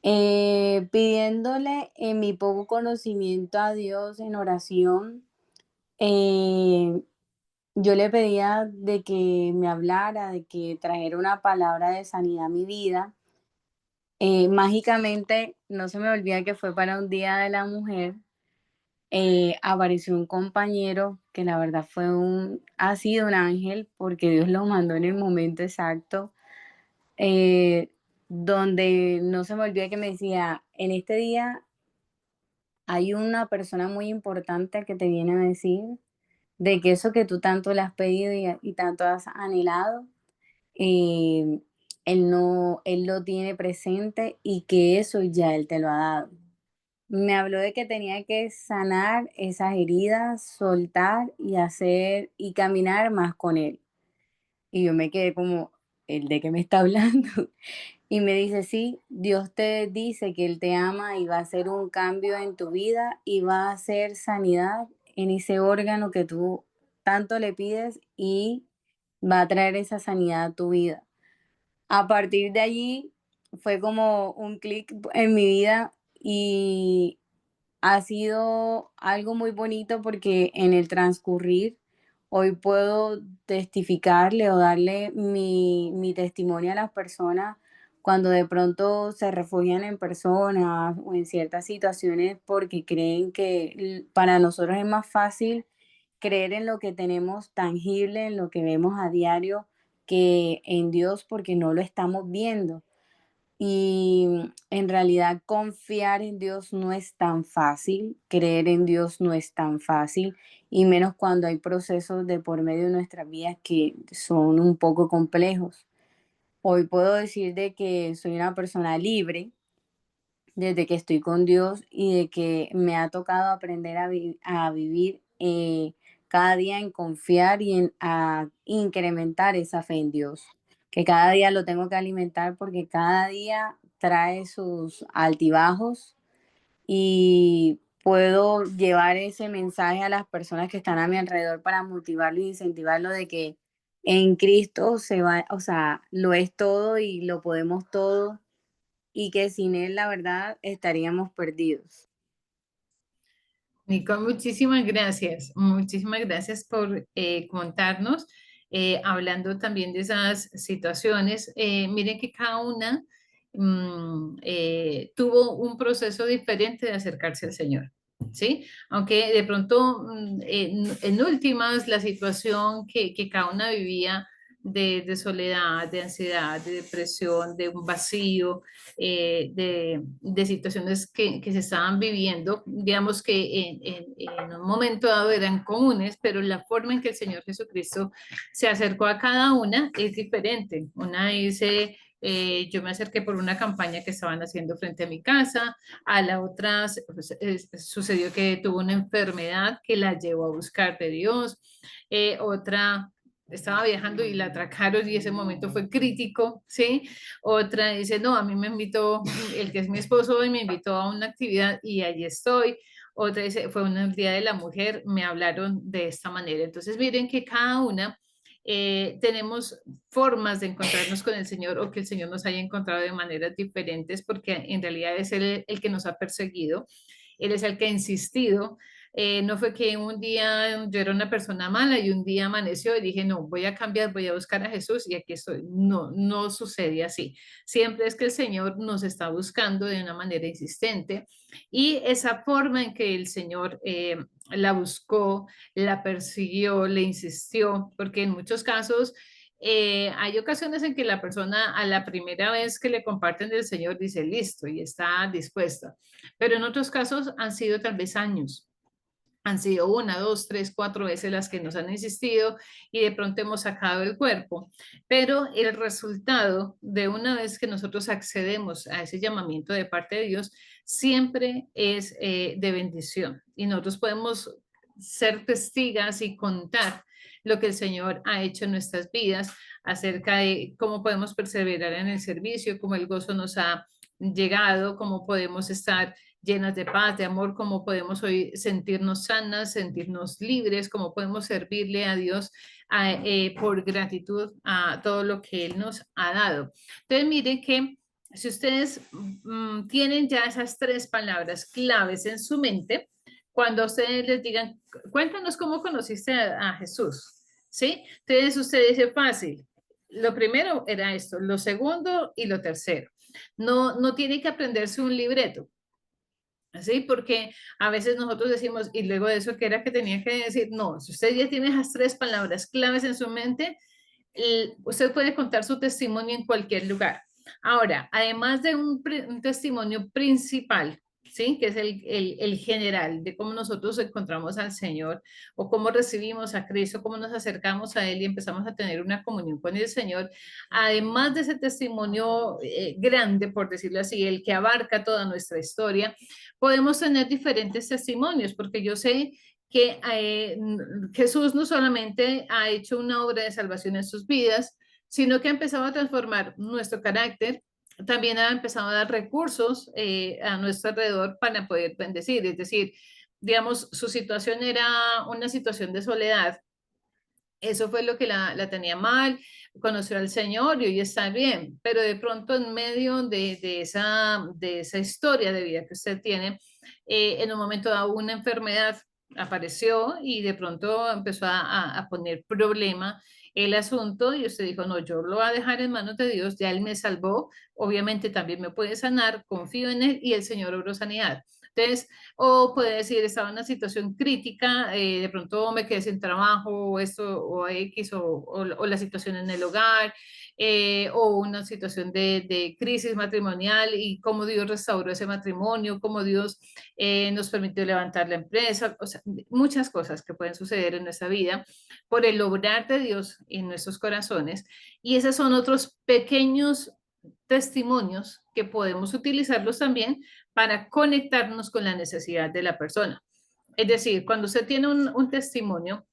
Pidiéndole en mi poco conocimiento a Dios en oración, eh, yo le pedía de que me hablara, de que trajera una palabra de sanidad a mi vida. Mágicamente, no se me olvida que fue para un Día de la Mujer, apareció un compañero que la verdad ha sido un ángel porque Dios lo mandó en el momento exacto, donde no se me olvida que me decía, en este día hay una persona muy importante que te viene a decir de que eso que tú tanto le has pedido y tanto has anhelado, eh, él lo tiene presente y que eso ya él te lo ha dado. Me habló de que tenía que sanar esas heridas, soltar y hacer y caminar más con él. Y yo me quedé como, ¿el de qué me está hablando? Y me dice, sí, Dios te dice que Él te ama y va a hacer un cambio en tu vida y va a hacer sanidad en ese órgano que tú tanto le pides y va a traer esa sanidad a tu vida. A partir de allí fue como un clic en mi vida y ha sido algo muy bonito porque en el transcurrir hoy puedo testificarle o darle mi testimonio a las personas cuando de pronto se refugian en personas o en ciertas situaciones porque creen que para nosotros es más fácil creer en lo que tenemos tangible, en lo que vemos a diario, que en Dios porque no lo estamos viendo. Y en realidad confiar en Dios no es tan fácil, creer en Dios no es tan fácil, y menos cuando hay procesos de por medio de nuestras vidas que son un poco complejos. Hoy puedo decir de que soy una persona libre desde que estoy con Dios y de que me ha tocado aprender a vivir cada día en confiar y a incrementar esa fe en Dios, que cada día lo tengo que alimentar porque cada día trae sus altibajos y puedo llevar ese mensaje a las personas que están a mi alrededor para motivarlo y incentivarlo de que en Cristo se va, o sea, lo es todo y lo podemos todo y que sin Él, la verdad, estaríamos perdidos. Nicole, muchísimas gracias. Muchísimas gracias por contarnos, hablando también de esas situaciones. Miren que cada una tuvo un proceso diferente de acercarse al Señor, ¿sí? Aunque de pronto, en últimas, la situación que cada una vivía de soledad, de ansiedad, de depresión, de un vacío, de situaciones que se estaban viviendo, digamos que en un momento dado eran comunes, pero la forma en que el Señor Jesucristo se acercó a cada una es diferente. Una dice, Yo me acerqué por una campaña que estaban haciendo frente a mi casa. A la otra pues, sucedió que tuvo una enfermedad que la llevó a buscar de Dios. Otra estaba viajando y la atracaron y ese momento fue crítico, ¿sí? Otra dice, no, a mí me invitó, el que es mi esposo hoy me invitó a una actividad y allí estoy. Otra dice, fue un día de la mujer, me hablaron de esta manera. Entonces miren que cada una tenemos formas de encontrarnos con el Señor o que el Señor nos haya encontrado de maneras diferentes porque en realidad es Él el que nos ha perseguido, Él es el que ha insistido. No fue que un día yo era una persona mala y un día amaneció y dije, no, voy a cambiar, voy a buscar a Jesús y aquí estoy. No, no sucede así. Siempre es que el Señor nos está buscando de una manera insistente y esa forma en que el Señor la buscó, la persiguió, le insistió, porque en muchos casos hay ocasiones en que la persona a la primera vez que le comparten del Señor dice listo y está dispuesta, pero en otros casos han sido tal vez años. Han sido 1, 2, 3, 4 veces las que nos han insistido y de pronto hemos sacado el cuerpo. Pero el resultado de una vez que nosotros accedemos a ese llamamiento de parte de Dios siempre es de bendición. Y nosotros podemos ser testigas y contar lo que el Señor ha hecho en nuestras vidas acerca de cómo podemos perseverar en el servicio, cómo el gozo nos ha llegado, cómo podemos estar llenas de paz, de amor, cómo podemos hoy sentirnos sanas, sentirnos libres, cómo podemos servirle a Dios por gratitud a todo lo que Él nos ha dado. Entonces, miren que si ustedes tienen ya esas 3 palabras claves en su mente, cuando ustedes les digan, cuéntanos cómo conociste a Jesús, ¿sí? Entonces usted dice fácil. Lo primero era esto, lo segundo y lo tercero. No tiene que aprenderse un libreto. ¿Sí? Porque a veces nosotros decimos, y luego de eso, ¿qué era que tenía que decir? No, si usted ya tiene esas 3 palabras claves en su mente, usted puede contar su testimonio en cualquier lugar. Ahora, además de un testimonio principal, ¿sí? Que es el general de cómo nosotros encontramos al Señor o cómo recibimos a Cristo, cómo nos acercamos a Él y empezamos a tener una comunión con el Señor. Además de ese testimonio grande, por decirlo así, el que abarca toda nuestra historia, podemos tener diferentes testimonios, porque yo sé que Jesús no solamente ha hecho una obra de salvación en sus vidas, sino que ha empezado a transformar nuestro carácter, también ha empezado a dar recursos a nuestro alrededor para poder bendecir. Es decir, digamos, su situación era una situación de soledad. Eso fue lo que la tenía mal, conoció al Señor y hoy está bien, pero de pronto en medio de esa historia de vida que usted tiene, en un momento dado una enfermedad apareció y de pronto empezó a poner problema el asunto y usted dijo, no, yo lo voy a dejar en manos de Dios, ya Él me salvó, obviamente también me puede sanar, confío en Él y el Señor obró sanidad. Entonces, o puede decir, estaba en una situación crítica, de pronto me quedé sin trabajo, o esto, o X, o la situación en el hogar, o una situación de crisis matrimonial y cómo Dios restauró ese matrimonio, cómo Dios nos permitió levantar la empresa, o sea, muchas cosas que pueden suceder en nuestra vida por el obrar de Dios en nuestros corazones. Y esos son otros pequeños testimonios que podemos utilizarlos también para conectarnos con la necesidad de la persona. Es decir, cuando usted tiene un testimonio,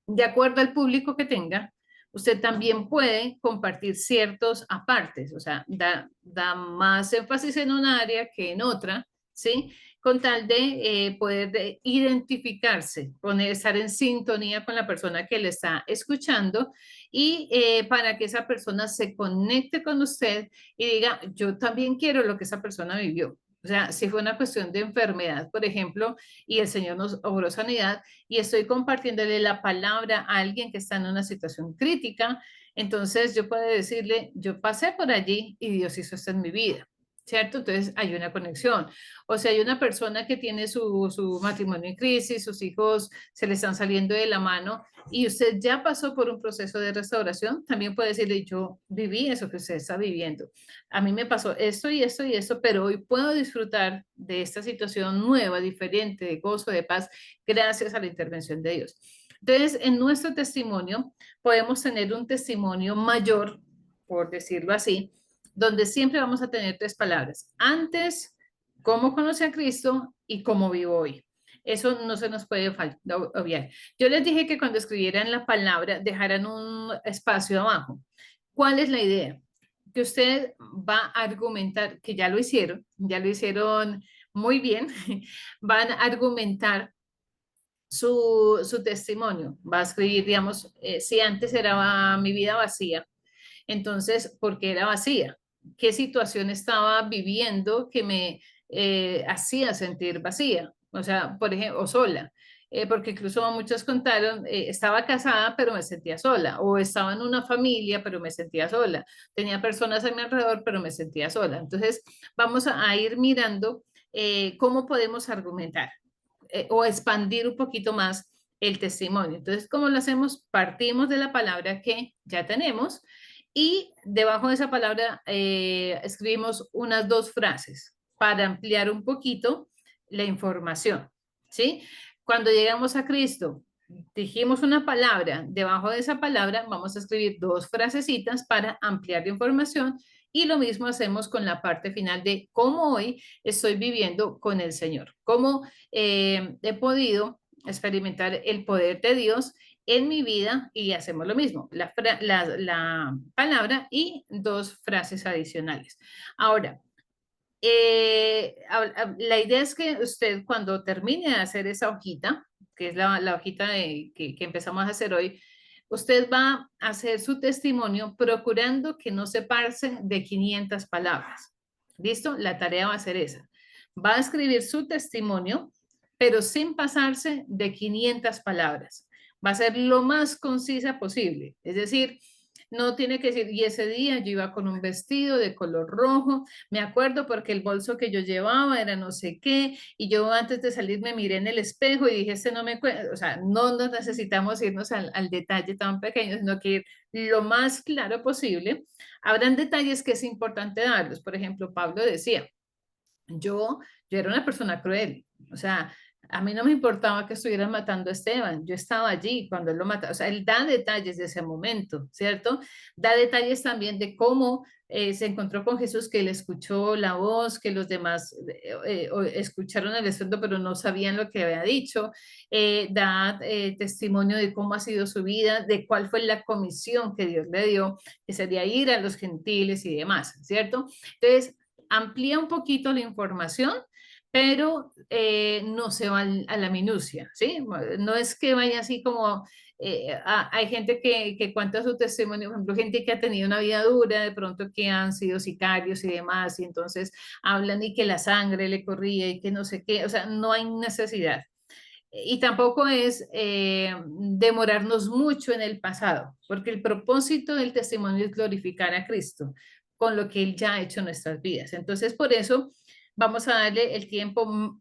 de acuerdo al público que tenga, usted también puede compartir ciertos apartes, o sea, da más énfasis en un área que en otra, ¿sí? Con tal de poder identificarse, estar en sintonía con la persona que le está escuchando y para que esa persona se conecte con usted y diga, yo también quiero lo que esa persona vivió. O sea, si fue una cuestión de enfermedad, por ejemplo, y el Señor nos obró sanidad, y estoy compartiéndole la palabra a alguien que está en una situación crítica, entonces yo puedo decirle, yo pasé por allí y Dios hizo esto en mi vida, ¿cierto? Entonces hay una conexión. O sea, hay una persona que tiene su matrimonio en crisis, sus hijos se le están saliendo de la mano y usted ya pasó por un proceso de restauración, también puede decirle, yo viví eso que usted está viviendo. A mí me pasó esto y esto y esto, pero hoy puedo disfrutar de esta situación nueva, diferente, de gozo, de paz, gracias a la intervención de Dios. Entonces, en nuestro testimonio podemos tener un testimonio mayor por decirlo así, donde siempre vamos a tener 3 palabras. Antes, cómo conocí a Cristo y cómo vivo hoy. Eso no se nos puede obviar. Yo les dije que cuando escribieran la palabra, dejaran un espacio abajo. ¿Cuál es la idea? Que usted va a argumentar, que ya lo hicieron muy bien, van a argumentar su testimonio. Va a escribir, digamos, si antes era mi vida vacía, entonces, ¿por qué era vacía? ¿Qué situación estaba viviendo que me hacía sentir vacía? O sea, por ejemplo, o sola. Porque incluso muchos contaron, estaba casada, pero me sentía sola, o estaba en una familia, pero me sentía sola, tenía personas a mi alrededor, pero me sentía sola. Entonces, vamos a ir mirando cómo podemos argumentar o expandir un poquito más el testimonio. Entonces, ¿cómo lo hacemos? Partimos de la palabra que ya tenemos y debajo de esa palabra escribimos unas 2 frases para ampliar un poquito la información, ¿sí? Cuando llegamos a Cristo, dijimos una palabra, debajo de esa palabra vamos a escribir 2 frasecitas para ampliar la información y lo mismo hacemos con la parte final de cómo hoy estoy viviendo con el Señor, cómo he podido experimentar el poder de Dios en mi vida y hacemos lo mismo, la palabra y 2 frases adicionales. Ahora, la idea es que usted cuando termine de hacer esa hojita, que es la hojita que empezamos a hacer hoy, usted va a hacer su testimonio procurando que no se pase de 500 palabras. ¿Listo? La tarea va a ser esa. Va a escribir su testimonio, pero sin pasarse de 500 palabras. Va a ser lo más concisa posible. Es decir, no tiene que decir, y ese día yo iba con un vestido de color rojo, me acuerdo porque el bolso que yo llevaba era no sé qué, y yo antes de salir me miré en el espejo y dije, no me o sea, no nos necesitamos irnos al detalle tan pequeño, sino que ir lo más claro posible. Habrán detalles que es importante darlos. Por ejemplo, Pablo decía, yo era una persona cruel, o sea, a mí no me importaba que estuvieran matando a Esteban, yo estaba allí cuando él lo mataba, o sea, él da detalles de ese momento, ¿cierto? Da detalles también de cómo se encontró con Jesús, que él escuchó la voz, que los demás escucharon el estruendo, pero no sabían lo que había dicho, da testimonio de cómo ha sido su vida, de cuál fue la comisión que Dios le dio, que sería ir a los gentiles y demás, ¿cierto? Entonces, amplía un poquito la información, pero no se va a la minucia, ¿sí? No es que vaya así como, hay gente que cuenta su testimonio, por ejemplo, gente que ha tenido una vida dura, de pronto que han sido sicarios y demás, y entonces hablan y que la sangre le corría y que no sé qué, o sea, no hay necesidad. Y tampoco es demorarnos mucho en el pasado, porque el propósito del testimonio es glorificar a Cristo con lo que Él ya ha hecho en nuestras vidas. Entonces, por eso vamos a darle el tiempo,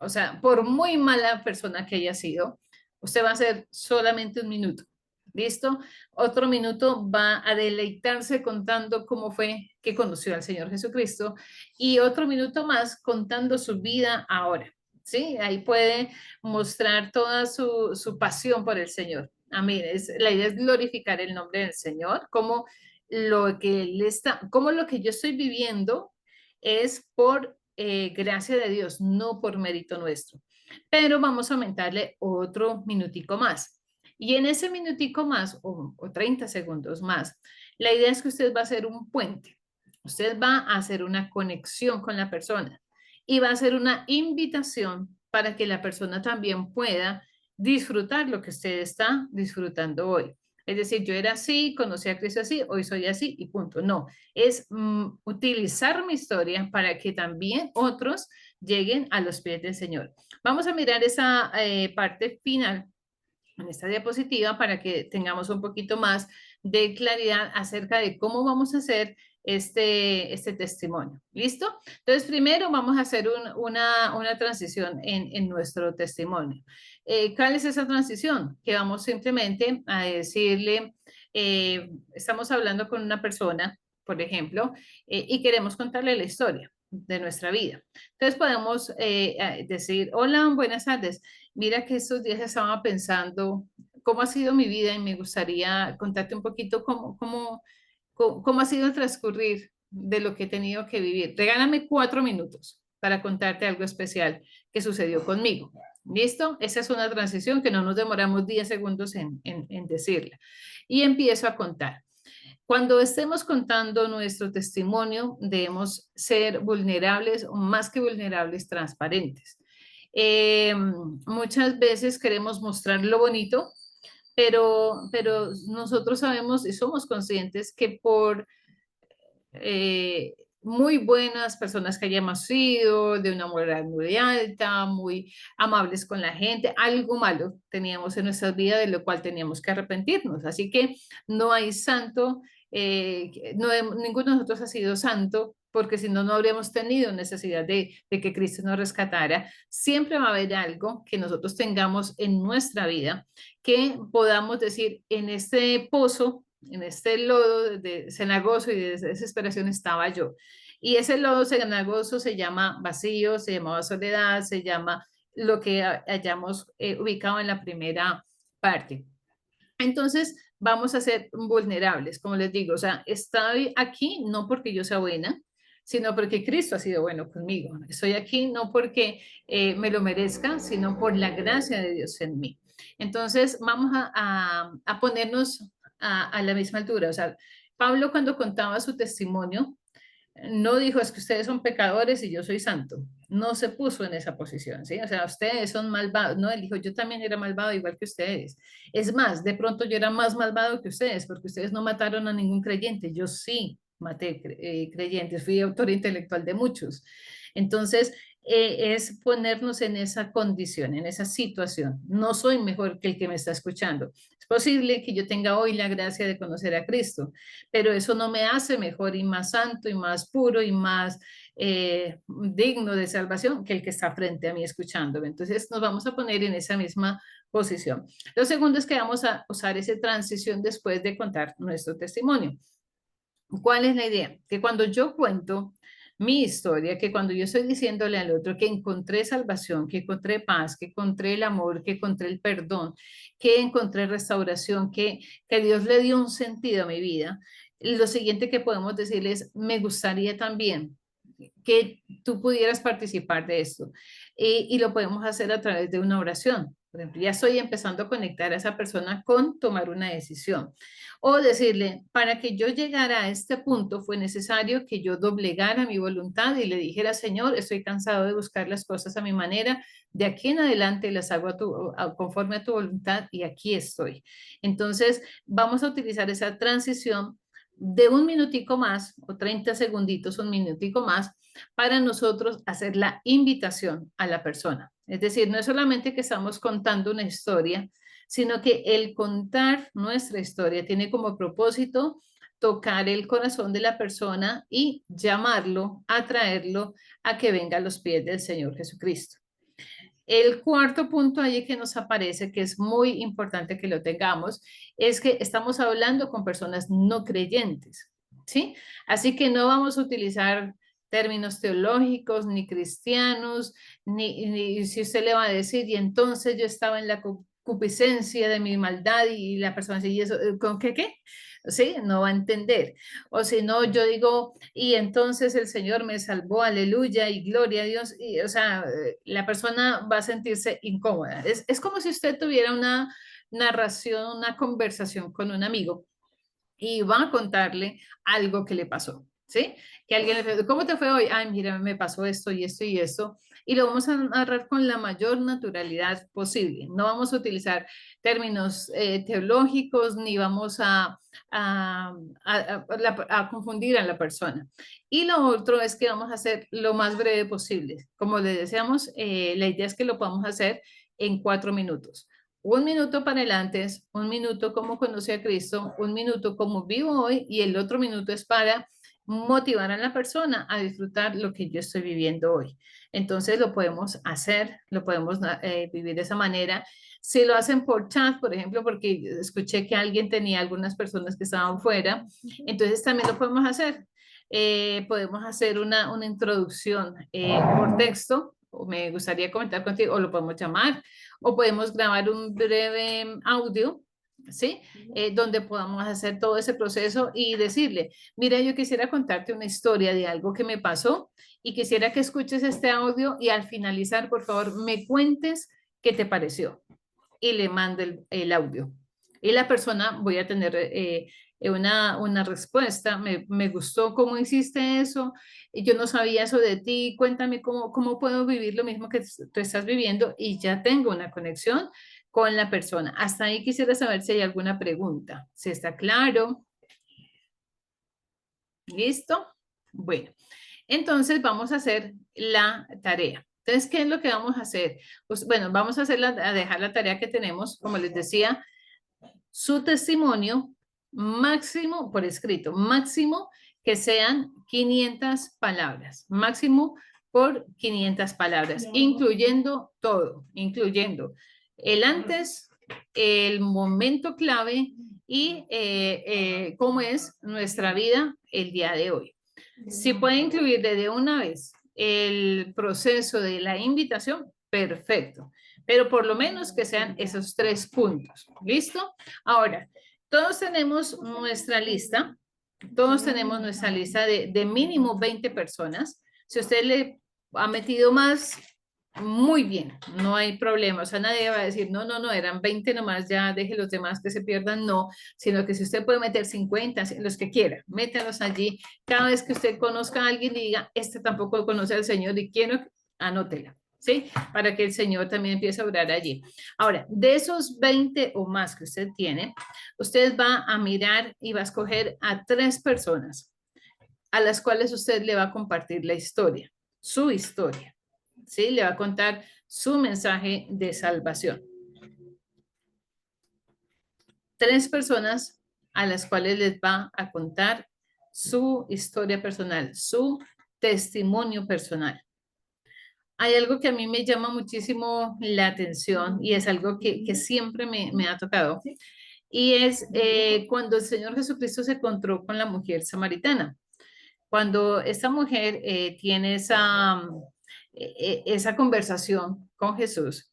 o sea, por muy mala persona que haya sido, usted va a hacer solamente 1 minuto. ¿Listo? Otro minuto va a deleitarse contando cómo fue que conoció al Señor Jesucristo y otro minuto más contando su vida ahora. ¿Sí? Ahí puede mostrar toda su pasión por el Señor. Amén. La idea es glorificar el nombre del Señor, como lo que Él está, como lo que yo estoy viviendo es por gracia de Dios, no por mérito nuestro. Pero vamos a aumentarle otro minutico más. Y en ese minutico más, o 30 segundos más, la idea es que usted va a hacer un puente. Usted va a hacer una conexión con la persona y va a hacer una invitación para que la persona también pueda disfrutar lo que usted está disfrutando hoy. Es decir, yo era así, conocí a Cristo así, hoy soy así y punto. No, es utilizar mi historia para que también otros lleguen a los pies del Señor. Vamos a mirar esa parte final en esta diapositiva para que tengamos un poquito más de claridad acerca de cómo vamos a hacer este testimonio. ¿Listo? Entonces, primero vamos a hacer una transición en nuestro testimonio. ¿Cuál es esa transición? Que vamos simplemente a decirle, estamos hablando con una persona, por ejemplo, y queremos contarle la historia de nuestra vida. Entonces podemos decir, hola, buenas tardes. Mira que estos días estaba pensando cómo ha sido mi vida y me gustaría contarte un poquito cómo cómo ha sido el transcurrir de lo que he tenido que vivir. Regálame 4 minutos para contarte algo especial que sucedió conmigo. ¿Listo? Esa es una transición que no nos demoramos 10 segundos en decirla. Y empiezo a contar. Cuando estemos contando nuestro testimonio, debemos ser vulnerables, o más que vulnerables, transparentes. Muchas veces queremos mostrar lo bonito, pero nosotros sabemos y somos conscientes que por muy buenas personas que hayamos sido, de una moral muy alta, muy amables con la gente, algo malo teníamos en nuestras vidas de lo cual teníamos que arrepentirnos. Así que no hay santo, ninguno de nosotros ha sido santo, porque si no, no habríamos tenido necesidad de que Cristo nos rescatara. Siempre va a haber algo que nosotros tengamos en nuestra vida que podamos decir, en este pozo, en este lodo de cenagoso y de desesperación estaba yo. Y ese lodo cenagoso se llama vacío, se llamaba soledad, se llama lo que hayamos ubicado en la primera parte. Entonces, vamos a ser vulnerables, como les digo, o sea, estoy aquí no porque yo sea buena, sino porque Cristo ha sido bueno conmigo. Estoy aquí no porque me lo merezca, sino por la gracia de Dios en mí. Entonces, vamos a ponernos a la misma altura. O sea, Pablo cuando contaba su testimonio, no dijo, es que ustedes son pecadores y yo soy santo. No se puso en esa posición, ¿sí? O sea, ustedes son malvados. No, él dijo, yo también era malvado igual que ustedes. Es más, de pronto yo era más malvado que ustedes, porque ustedes no mataron a ningún creyente. Yo sí maté creyentes, fui autor intelectual de muchos. Entonces, es ponernos en esa condición, en esa situación. No soy mejor que el que me está escuchando. Es posible que yo tenga hoy la gracia de conocer a Cristo, pero eso no me hace mejor y más santo y más puro y más digno de salvación que el que está frente a mí escuchándome. Entonces nos vamos a poner en esa misma posición. Lo segundo es que vamos a usar esa transición después de contar nuestro testimonio. ¿Cuál es la idea? Que cuando yo cuento mi historia, que cuando yo estoy diciéndole al otro que encontré salvación, que encontré paz, que encontré el amor, que encontré el perdón, que encontré restauración, que Dios le dio un sentido a mi vida, lo siguiente que podemos decirle es, me gustaría también que tú pudieras participar de esto. Y lo podemos hacer a través de una oración. Por ejemplo, ya estoy empezando a conectar a esa persona con tomar una decisión. O decirle, para que yo llegara a este punto fue necesario que yo doblegara mi voluntad y le dijera, Señor, estoy cansado de buscar las cosas a mi manera, de aquí en adelante las hago conforme a tu voluntad y aquí estoy. Entonces, vamos a utilizar esa transición de un minutico más o 30 segunditos, un minutico más, para nosotros hacer la invitación a la persona. Es decir, no es solamente que estamos contando una historia, sino que el contar nuestra historia tiene como propósito tocar el corazón de la persona y llamarlo, atraerlo a que venga a los pies del Señor Jesucristo. El cuarto punto allí que nos aparece, que es muy importante que lo tengamos, es que estamos hablando con personas no creyentes, ¿sí? Así que no vamos a utilizar términos teológicos, ni cristianos, ni si usted le va a decir, y entonces yo estaba en la concupiscencia de mi maldad y la persona dice, ¿y eso con qué? ¿Sí? No va a entender. O si no, yo digo, y entonces el Señor me salvó, aleluya, y gloria a Dios. Y, o sea, la persona va a sentirse incómoda. Es como si usted tuviera una narración, una conversación con un amigo y va a contarle algo que le pasó, ¿sí? Que alguien le pregunta, ¿cómo te fue hoy? Ay, mira, me pasó esto y esto y esto. Y lo vamos a narrar con la mayor naturalidad posible. No vamos a utilizar términos teológicos ni vamos a confundir a la persona. Y lo otro es que vamos a hacer lo más breve posible. Como le decíamos, la idea es que lo podamos hacer en 4 minutos. 1 minuto para el antes, 1 minuto como conocí a Cristo, 1 minuto como vivo hoy y el otro minuto es para motivar a la persona a disfrutar lo que yo estoy viviendo hoy. Entonces lo podemos hacer, lo podemos vivir de esa manera. Si lo hacen por chat, por ejemplo, porque escuché que alguien tenía algunas personas que estaban fuera, entonces también lo podemos hacer. Podemos hacer una introducción por texto, o me gustaría comentar contigo, o lo podemos llamar, o podemos grabar un breve audio ¿sí? Donde podamos hacer todo ese proceso y decirle, mira, yo quisiera contarte una historia de algo que me pasó y quisiera que escuches este audio y al finalizar, por favor, me cuentes qué te pareció. Y le mando el audio. Y la persona, voy a tener una respuesta, me gustó cómo hiciste eso, yo no sabía eso de ti, cuéntame cómo puedo vivir lo mismo que tú estás viviendo y ya tengo una conexión con la persona. Hasta ahí quisiera saber si hay alguna pregunta, si está claro. ¿Listo? Bueno, entonces vamos a hacer la tarea. Entonces, ¿qué es lo que vamos a hacer? Pues, bueno, vamos a dejar la tarea que tenemos, como les decía, su testimonio máximo por escrito, máximo que sean 500 palabras, máximo por 500 palabras, incluyendo todo, incluyendo el antes, el momento clave y cómo es nuestra vida el día de hoy. Si puede incluir desde una vez el proceso de la invitación, perfecto. Pero por lo menos que sean esos 3 puntos. ¿Listo? Ahora, todos tenemos nuestra lista. Todos tenemos nuestra lista de mínimo 20 personas. Si usted le ha metido más, muy bien, no hay problema. O sea, nadie va a decir, no, eran 20 nomás, ya deje los demás que se pierdan. No, sino que si usted puede meter 50, los que quiera, métalos allí. Cada vez que usted conozca a alguien y diga, este tampoco conoce al Señor y quiero, anótela. ¿Sí? Para que el Señor también empiece a orar allí. Ahora, de esos 20 o más que usted tiene, usted va a mirar y va a escoger a 3 personas a las cuales usted le va a compartir la historia, su historia. ¿Sí? Le va a contar su mensaje de salvación. 3 personas a las cuales les va a contar su historia personal, su testimonio personal. Hay algo que a mí me llama muchísimo la atención y es algo que siempre me ha tocado y es cuando el Señor Jesucristo se encontró con la mujer samaritana. Cuando esta mujer tiene esa conversación con Jesús,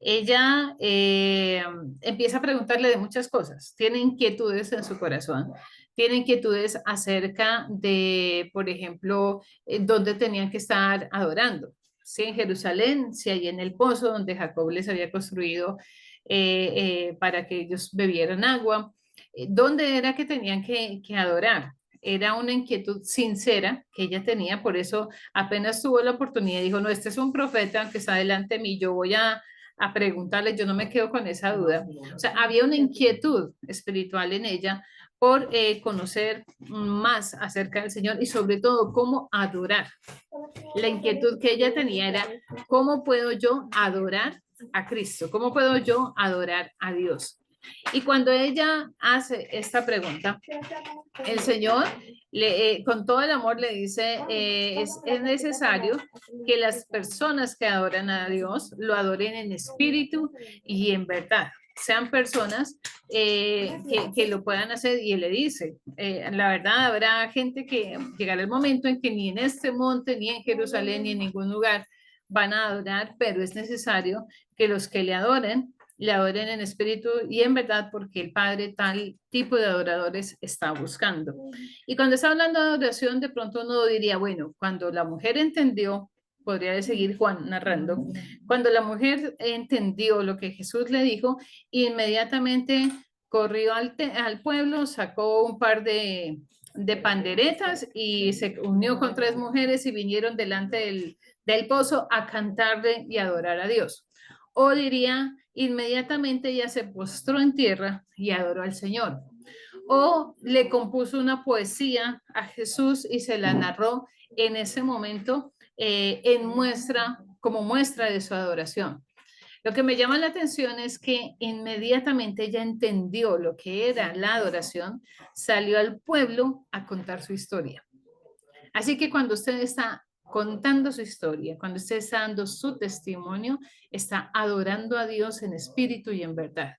ella empieza a preguntarle de muchas cosas, tiene inquietudes en su corazón, tiene inquietudes acerca de, por ejemplo, dónde tenían que estar adorando. Si en Jerusalén, si allí en el pozo donde Jacob les había construido para que ellos bebieran agua, ¿dónde era que tenían que adorar? Era una inquietud sincera que ella tenía, por eso apenas tuvo la oportunidad, dijo, no, este es un profeta que está delante de mí, yo voy a preguntarle, yo no me quedo con esa duda. O sea, había una inquietud espiritual en ella por conocer más acerca del Señor y sobre todo cómo adorar. La inquietud que ella tenía era, ¿cómo puedo yo adorar a Cristo? ¿Cómo puedo yo adorar a Dios? Y cuando ella hace esta pregunta, el Señor con todo el amor le dice, es necesario que las personas que adoran a Dios lo adoren en espíritu y en verdad. Sean personas que lo puedan hacer y él le dice, la verdad habrá gente que llegará el momento en que ni en este monte, ni en Jerusalén, ni en ningún lugar van a adorar, pero es necesario que los que le adoren en espíritu y en verdad porque el Padre tal tipo de adoradores está buscando. Y cuando está hablando de adoración, de pronto uno diría, bueno, cuando la mujer entendió, podría seguir Juan narrando, cuando la mujer entendió lo que Jesús le dijo, inmediatamente corrió al pueblo, sacó un par de panderetas y se unió con 3 mujeres y vinieron delante del pozo a cantarle y adorar a Dios. O diría, inmediatamente ella se postró en tierra y adoró al Señor. O le compuso una poesía a Jesús y se la narró en ese momento como muestra de su adoración. Lo que me llama la atención es que inmediatamente ella entendió lo que era la adoración, salió al pueblo a contar su historia. Así que cuando usted está contando su historia, cuando usted está dando su testimonio, está adorando a Dios en espíritu y en verdad.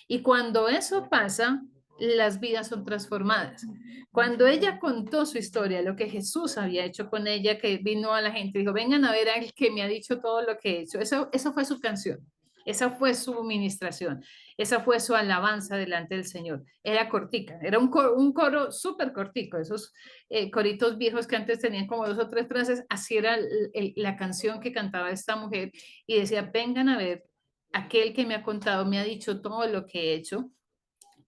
Y cuando eso pasa, las vidas son transformadas. Cuando ella contó su historia, lo que Jesús había hecho con ella, que vino a la gente y dijo, vengan a ver al que me ha dicho todo lo que he hecho. Eso fue su canción. Esa fue su ministración, esa fue su alabanza delante del Señor. Era cortica, era un coro súper cortico, esos coritos viejos que antes tenían como 2 o 3 frases, así era la canción que cantaba esta mujer y decía, vengan a ver, aquel que me ha contado, me ha dicho todo lo que he hecho,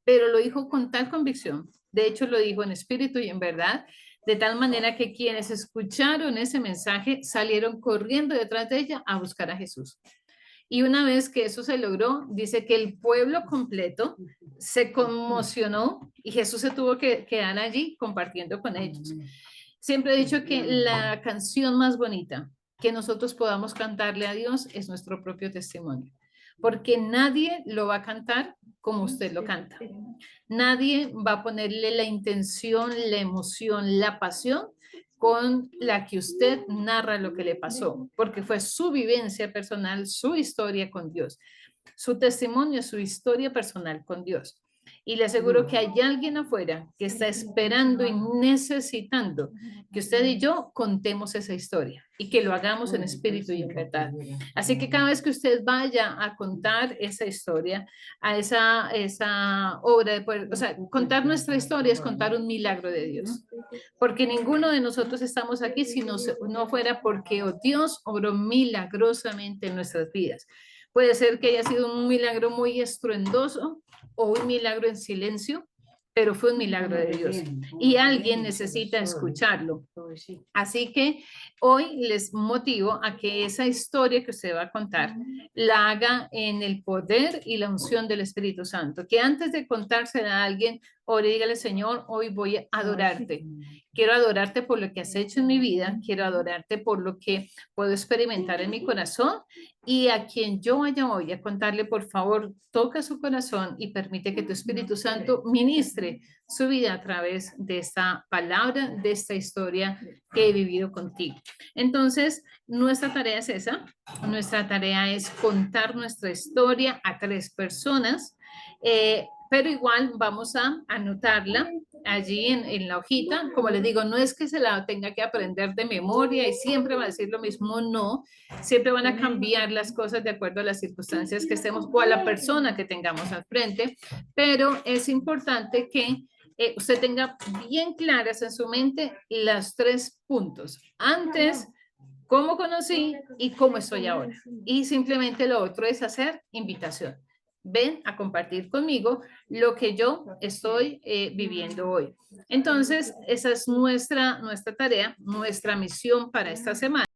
pero lo dijo con tal convicción, de hecho lo dijo en espíritu y en verdad, de tal manera que quienes escucharon ese mensaje salieron corriendo detrás de ella a buscar a Jesús. Y una vez que eso se logró, dice que el pueblo completo se conmocionó y Jesús se tuvo que quedar allí compartiendo con ellos. Siempre he dicho que la canción más bonita que nosotros podamos cantarle a Dios es nuestro propio testimonio, porque nadie lo va a cantar como usted lo canta. Nadie va a ponerle la intención, la emoción, la pasión con la que usted narra lo que le pasó, porque fue su vivencia personal, su historia con Dios, su testimonio, su historia personal con Dios. Y le aseguro que hay alguien afuera que está esperando y necesitando que usted y yo contemos esa historia y que lo hagamos en espíritu y en verdad. Así que cada vez que usted vaya a contar esa historia, a esa obra de poder, o sea, contar nuestra historia es contar un milagro de Dios. Porque ninguno de nosotros estamos aquí si no fuera porque Dios obró milagrosamente en nuestras vidas. Puede ser que haya sido un milagro muy estruendoso o un milagro en silencio, pero fue un milagro de Dios y alguien necesita escucharlo. Así que hoy les motivo a que esa historia que usted va a contar la haga en el poder y la unción del Espíritu Santo, que antes de contársela a alguien, ore y dígale, Señor, hoy voy a adorarte. Quiero adorarte por lo que has hecho en mi vida, quiero adorarte por lo que puedo experimentar en mi corazón y a quien yo vaya hoy a contarle, por favor, toca su corazón y permite que tu Espíritu Santo ministre su vida a través de esta palabra, de esta historia que he vivido contigo. Entonces, nuestra tarea es esa. Nuestra tarea es contar nuestra historia a 3 personas, pero igual vamos a anotarla allí en la hojita. Como les digo, no es que se la tenga que aprender de memoria y siempre va a decir lo mismo, no. Siempre van a cambiar las cosas de acuerdo a las circunstancias que estemos o a la persona que tengamos al frente, pero es importante que usted tenga bien claras en su mente los 3 puntos. Antes, cómo conocí y cómo estoy ahora. Y simplemente lo otro es hacer invitación. Ven a compartir conmigo lo que yo estoy viviendo hoy. Entonces, esa es nuestra tarea, nuestra misión para esta semana.